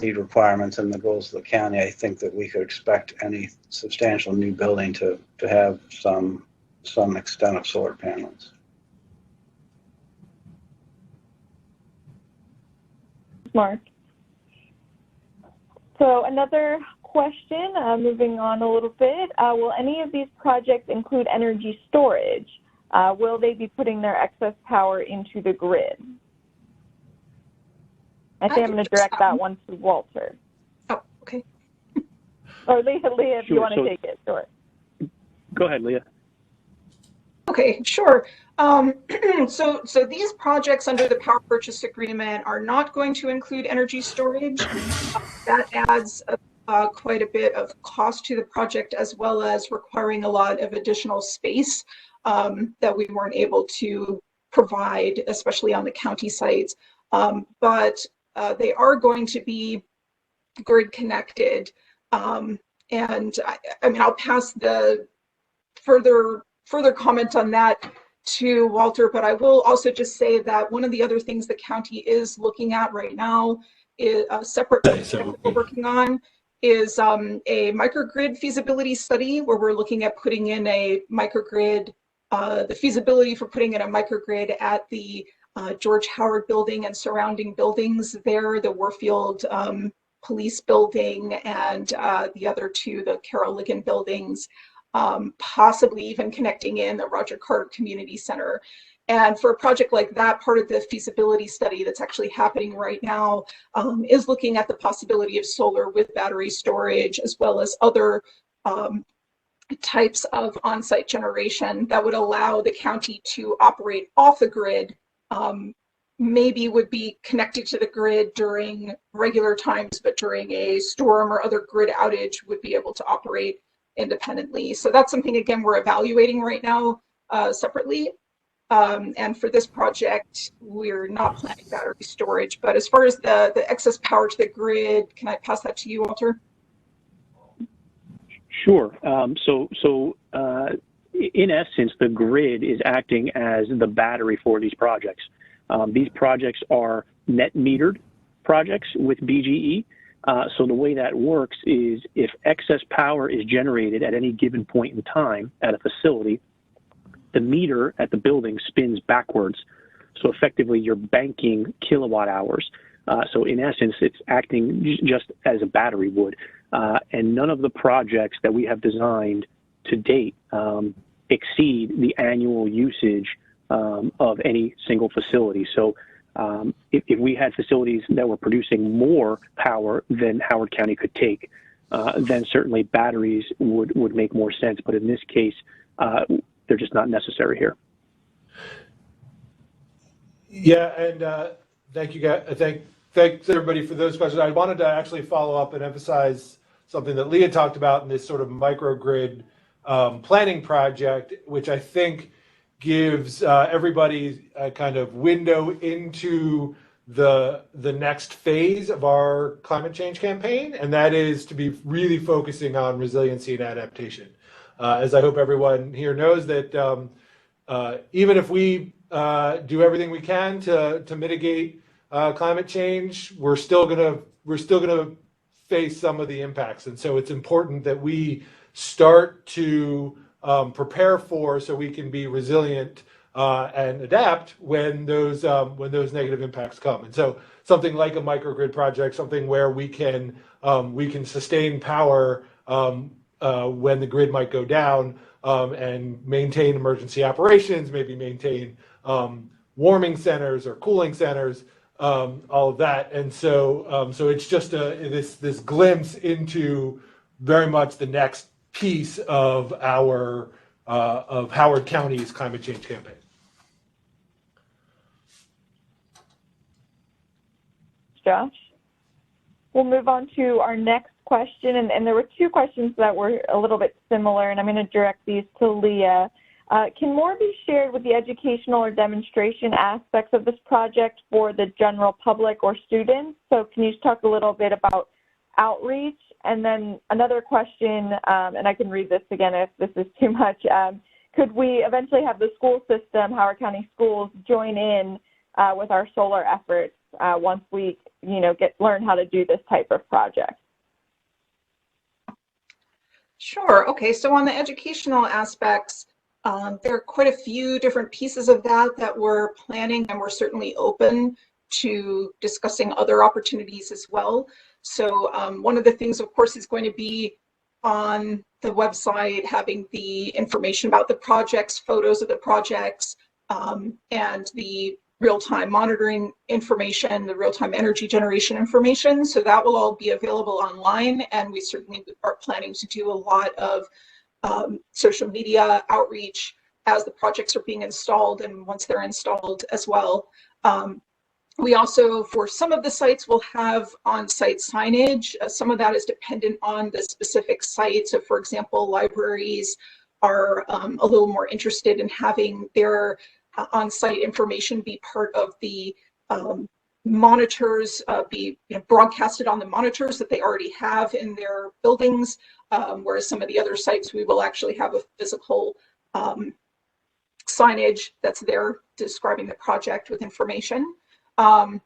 need requirements and the goals of the county, I think that we could expect any substantial new building to have some extent of solar panels. Mark. So another question, moving on a little bit, will any of these projects include energy storage? Will they be putting their excess power into the grid? I think I'm going to direct that one to Walter. Oh, okay. Or Leah, if you Sure, want to take it, sure. Go ahead, Leah. Okay, sure. So these projects under the power purchase agreement are not going to include energy storage. That adds quite a bit of cost to the project, as well as requiring a lot of additional space that we weren't able to provide, especially on the county sites. But they are going to be grid connected. And I mean, I'll pass the further comment on that to Walter, but I will also just say that one of the other things the county is looking at right now is a separate project we're working on is a microgrid feasibility study, where we're looking at putting in a microgrid, the feasibility for putting in a microgrid at the George Howard building and surrounding buildings there, the Warfield police building, and the other two, the Carol Ligon buildings. Possibly even connecting in the Roger Carter Community Center. And for a project like that, part of the feasibility study that's actually happening right now is looking at the possibility of solar with battery storage, as well as other types of on-site generation that would allow the county to operate off the grid, maybe would be connected to the grid during regular times, but during a storm or other grid outage would be able to operate independently. So that's something, again, we're evaluating right now separately. And for this project, we're not planning battery storage. But as far as the excess power to the grid, can I pass that to you, Walter? Sure. So in essence, the grid is acting as the battery for these projects. These projects are net metered projects with BGE. So the way that works is if excess power is generated at any given point in time at a facility, the meter at the building spins backwards. So effectively, you're banking kilowatt hours. So in essence, it's acting just as a battery would. And none of the projects that we have designed to date exceed the annual usage of any single facility. So if we had facilities that were producing more power than Howard County could take, then certainly batteries would make more sense. But in this case, they're just not necessary here. Yeah, and thank you guys. Thanks everybody for those questions. I wanted to actually follow up and emphasize something that Leah talked about in this sort of microgrid planning project, which I think gives everybody a kind of window into the next phase of our climate change campaign, and that is to be really focusing on resiliency and adaptation. As I hope everyone here knows that even if we do everything we can to mitigate climate change, we're still gonna face some of the impacts. And so it's important that we start to prepare for, so we can be resilient and adapt when those negative impacts come. And so something like a microgrid project, something where we can sustain power when the grid might go down, and maintain emergency operations, maybe maintain warming centers or cooling centers, all of that. And so it's just this glimpse into very much the next piece of our of Howard County's climate change campaign. Josh. We'll move on to our next question, and there were two questions that were a little bit similar, and I'm going to direct these to Leah. Can more be shared with the educational or demonstration aspects of this project for the general public or students? So can you just talk a little bit about outreach? And then another question, and I can read this again if this is too much. Could we eventually have the school system, Howard County Schools, join in with our solar efforts once we, learn how to do this type of project? Sure. Okay. So on the educational aspects, there are quite a few different pieces of that we're planning, and we're certainly open to discussing other opportunities as well. So one of the things, of course, is going to be on the website, having the information about the projects, photos of the projects, and the real-time monitoring information, the real-time energy generation information. So that will all be available online, and we certainly are planning to do a lot of social media outreach as the projects are being installed and once they're installed as well. We also, for some of the sites, will have on-site signage. Some of that is dependent on the specific site. So for example, libraries are a little more interested in having their on-site information be part of the monitors, be broadcasted on the monitors that they already have in their buildings, whereas some of the other sites we will actually have a physical signage that's there describing the project with information. And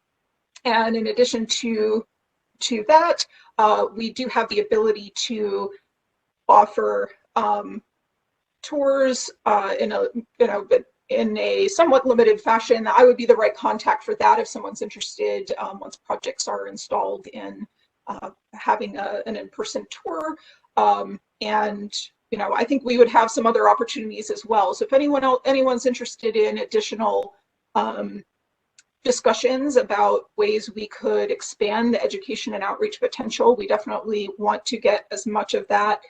in addition to that, we do have the ability to offer tours in a somewhat limited fashion. I would be the right contact for that if someone's interested, once projects are installed, in having an in-person tour. And I think we would have some other opportunities as well. So if anyone's interested in additional discussions about ways we could expand the education and outreach potential, we definitely want to get as much of that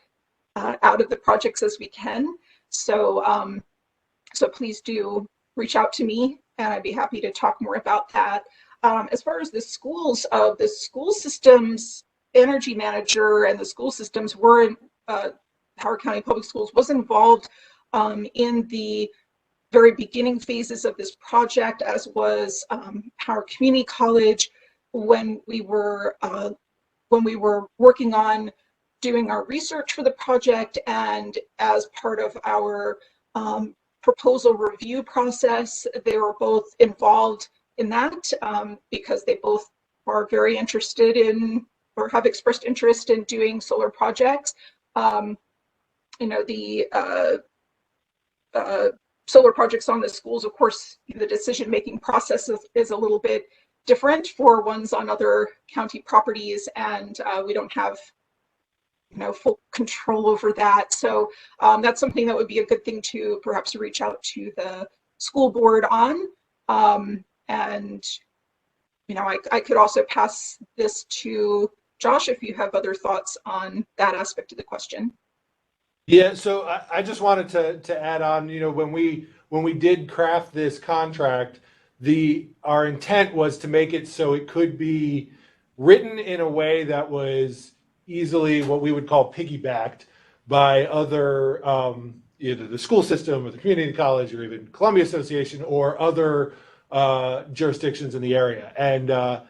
out of the projects as we can. So so please do reach out to me, and I'd be happy to talk more about that. As far as the schools, the school systems energy manager and the school systems were in Howard County Public Schools was involved in the very beginning phases of this project, as was Howard Community College when we were working on doing our research for the project, and as part of our proposal review process. They were both involved in that because they both are very interested in, or have expressed interest in, doing solar projects. The solar projects on the schools, of course, the decision-making process is a little bit different for ones on other county properties, and we don't have full control over that. So that's something that would be a good thing to perhaps reach out to the school board on. And I could also pass this to Josh if you have other thoughts on that aspect of the question. Yeah, so I just wanted to add on, when we did craft this contract, our intent was to make it so it could be written in a way that was easily what we would call piggybacked by other, either the school system or the community college or even Columbia Association or other jurisdictions in the area. And I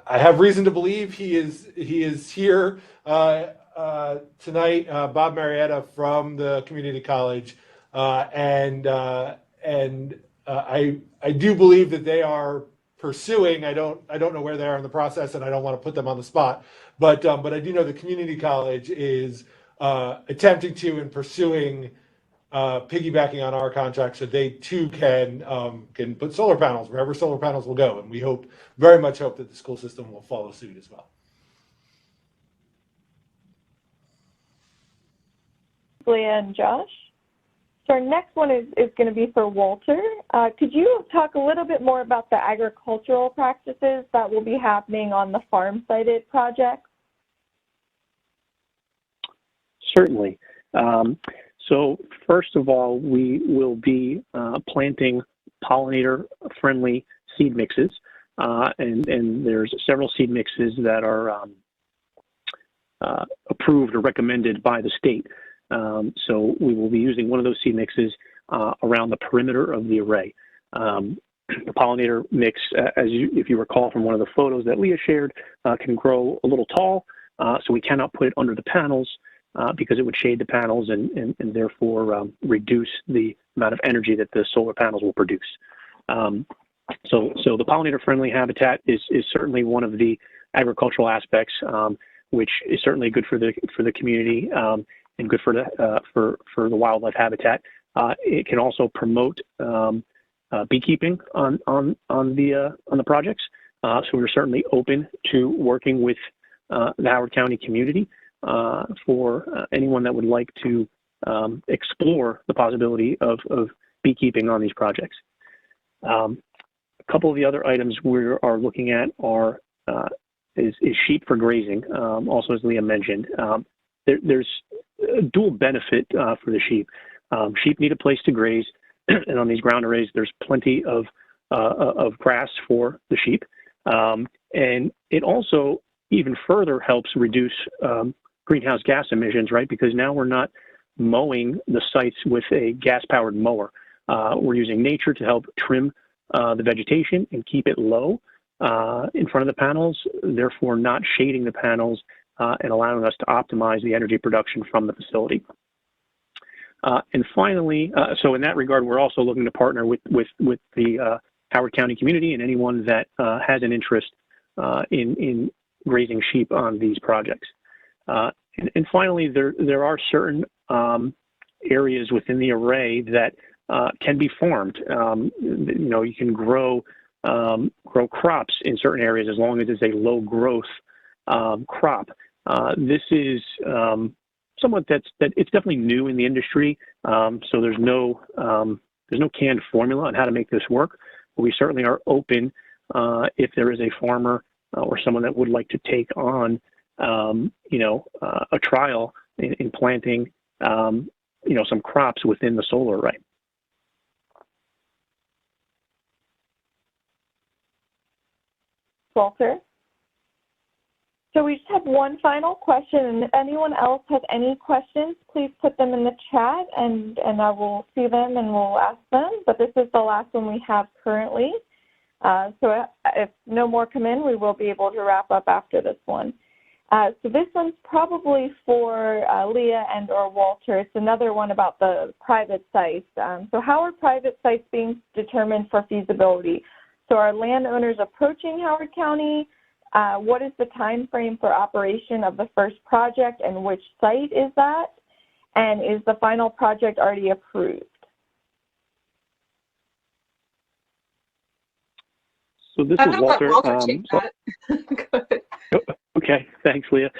have reason to believe he is here tonight, Bob Marietta from the community college, and I do believe that they are pursuing. I don't know where they are in the process, and I don't want to put them on the spot. But I do know the community college is attempting to and pursuing piggybacking on our contract, so they too can put solar panels wherever solar panels will go, and we very much hope that the school system will follow suit as well. Leah and Josh. So our next one is going to be for Walter. Could you talk a little bit more about the agricultural practices that will be happening on the farm-sited projects? Certainly. So first of all, we will be planting pollinator-friendly seed mixes, and there's several seed mixes that are approved or recommended by the state. So we will be using one of those seed mixes around the perimeter of the array. The pollinator mix, if you recall from one of the photos that Leah shared, can grow a little tall, so we cannot put it under the panels because it would shade the panels and therefore reduce the amount of energy that the solar panels will produce. So the pollinator-friendly habitat is certainly one of the agricultural aspects, which is certainly good for the community and good for the wildlife habitat. It can also promote beekeeping on the projects. So we're certainly open to working with the Howard County community for anyone that would like to explore the possibility of beekeeping on these projects. A couple of the other items we are looking at is sheep for grazing. Also, as Leah mentioned, there's a dual benefit for the sheep. Sheep need a place to graze, and on these ground arrays, there's plenty of grass for the sheep. And it also even further helps reduce greenhouse gas emissions, right? Because now we're not mowing the sites with a gas-powered mower. We're using nature to help trim the vegetation and keep it low in front of the panels, therefore not shading the panels and allowing us to optimize the energy production from the facility. And finally, so in that regard, we're also looking to partner with the Howard County community and anyone that has an interest in grazing sheep on these projects. And finally, there are certain areas within the array that can be farmed. You can grow crops in certain areas as long as it's a low growth crop. This is somewhat it's definitely new in the industry. So there's no canned formula on how to make this work. But we certainly are open if there is a farmer or someone that would like to take on a trial in planting some crops within the solar array. Walter? So we just have one final question, and if anyone else has any questions, please put them in the chat, and I will see them and we'll ask them. But this is the last one we have currently. So if no more come in, we will be able to wrap up after this one. So this one's probably for Leah and or Walter. It's another one about the private sites. So how are private sites being determined for feasibility? So are landowners approaching Howard County? What is the time frame for operation of the first project, and which site is that? And is the final project already approved? So this is Walter. Go ahead. Okay, thanks, Leah.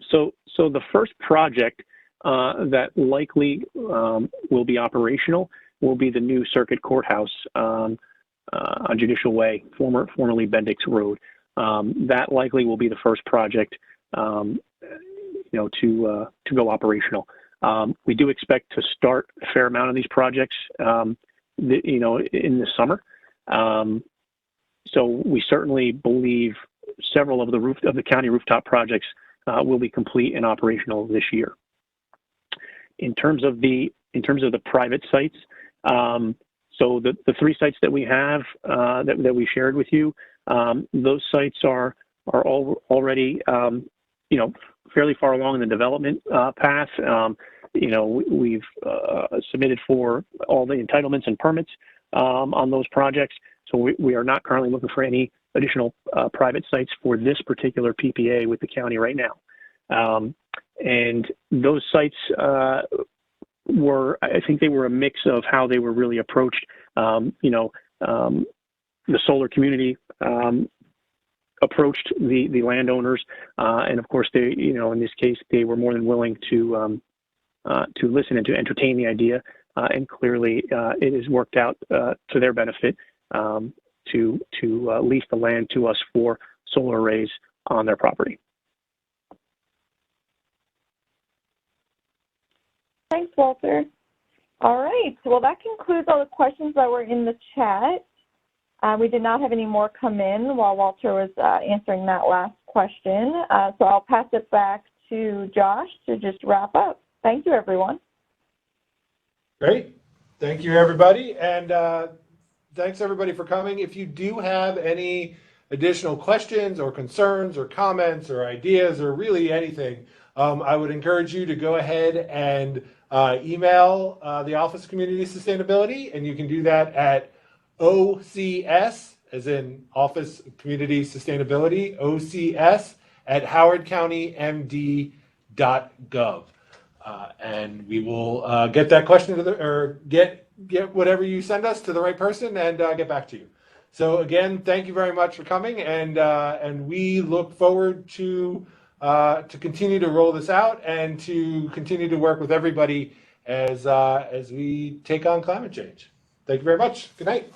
So the first project that likely will be operational will be the new Circuit Courthouse on Judicial Way, formerly Bendix Road. That likely will be the first project, to go operational. We do expect to start a fair amount of these projects, in the summer. So we certainly believe several of the county rooftop projects will be complete and operational this year. In terms of the private sites, so the three sites that we have that we shared with you, those sites are already fairly far along in the development path. We've submitted for all the entitlements and permits on those projects. So we are not currently looking for any additional private sites for this particular PPA with the county right now. And those sites I think they were a mix of how they were really approached. The solar community approached the landowners, and of course they, in this case, they were more than willing to listen and to entertain the idea, and clearly it has worked out to their benefit to lease the land to us for solar arrays on their property. Thanks, Walter. All right, well, that concludes all the questions that were in the chat. We did not have any more come in while Walter was answering that last question. So I'll pass it back to Josh to just wrap up. Thank you, everyone. Great. Thank you, everybody. And thanks, everybody, for coming. If you do have any additional questions or concerns or comments or ideas or really anything, I would encourage you to go ahead and email the Office of Community Sustainability, and you can do that at OCS, as in Office of Community Sustainability, OCS at howardcountymd.gov. And we will get that question to get whatever you send us to the right person and get back to you. So again, thank you very much for coming, and we look forward to continue to roll this out and to continue to work with everybody as we take on climate change. Thank you very much. Good night.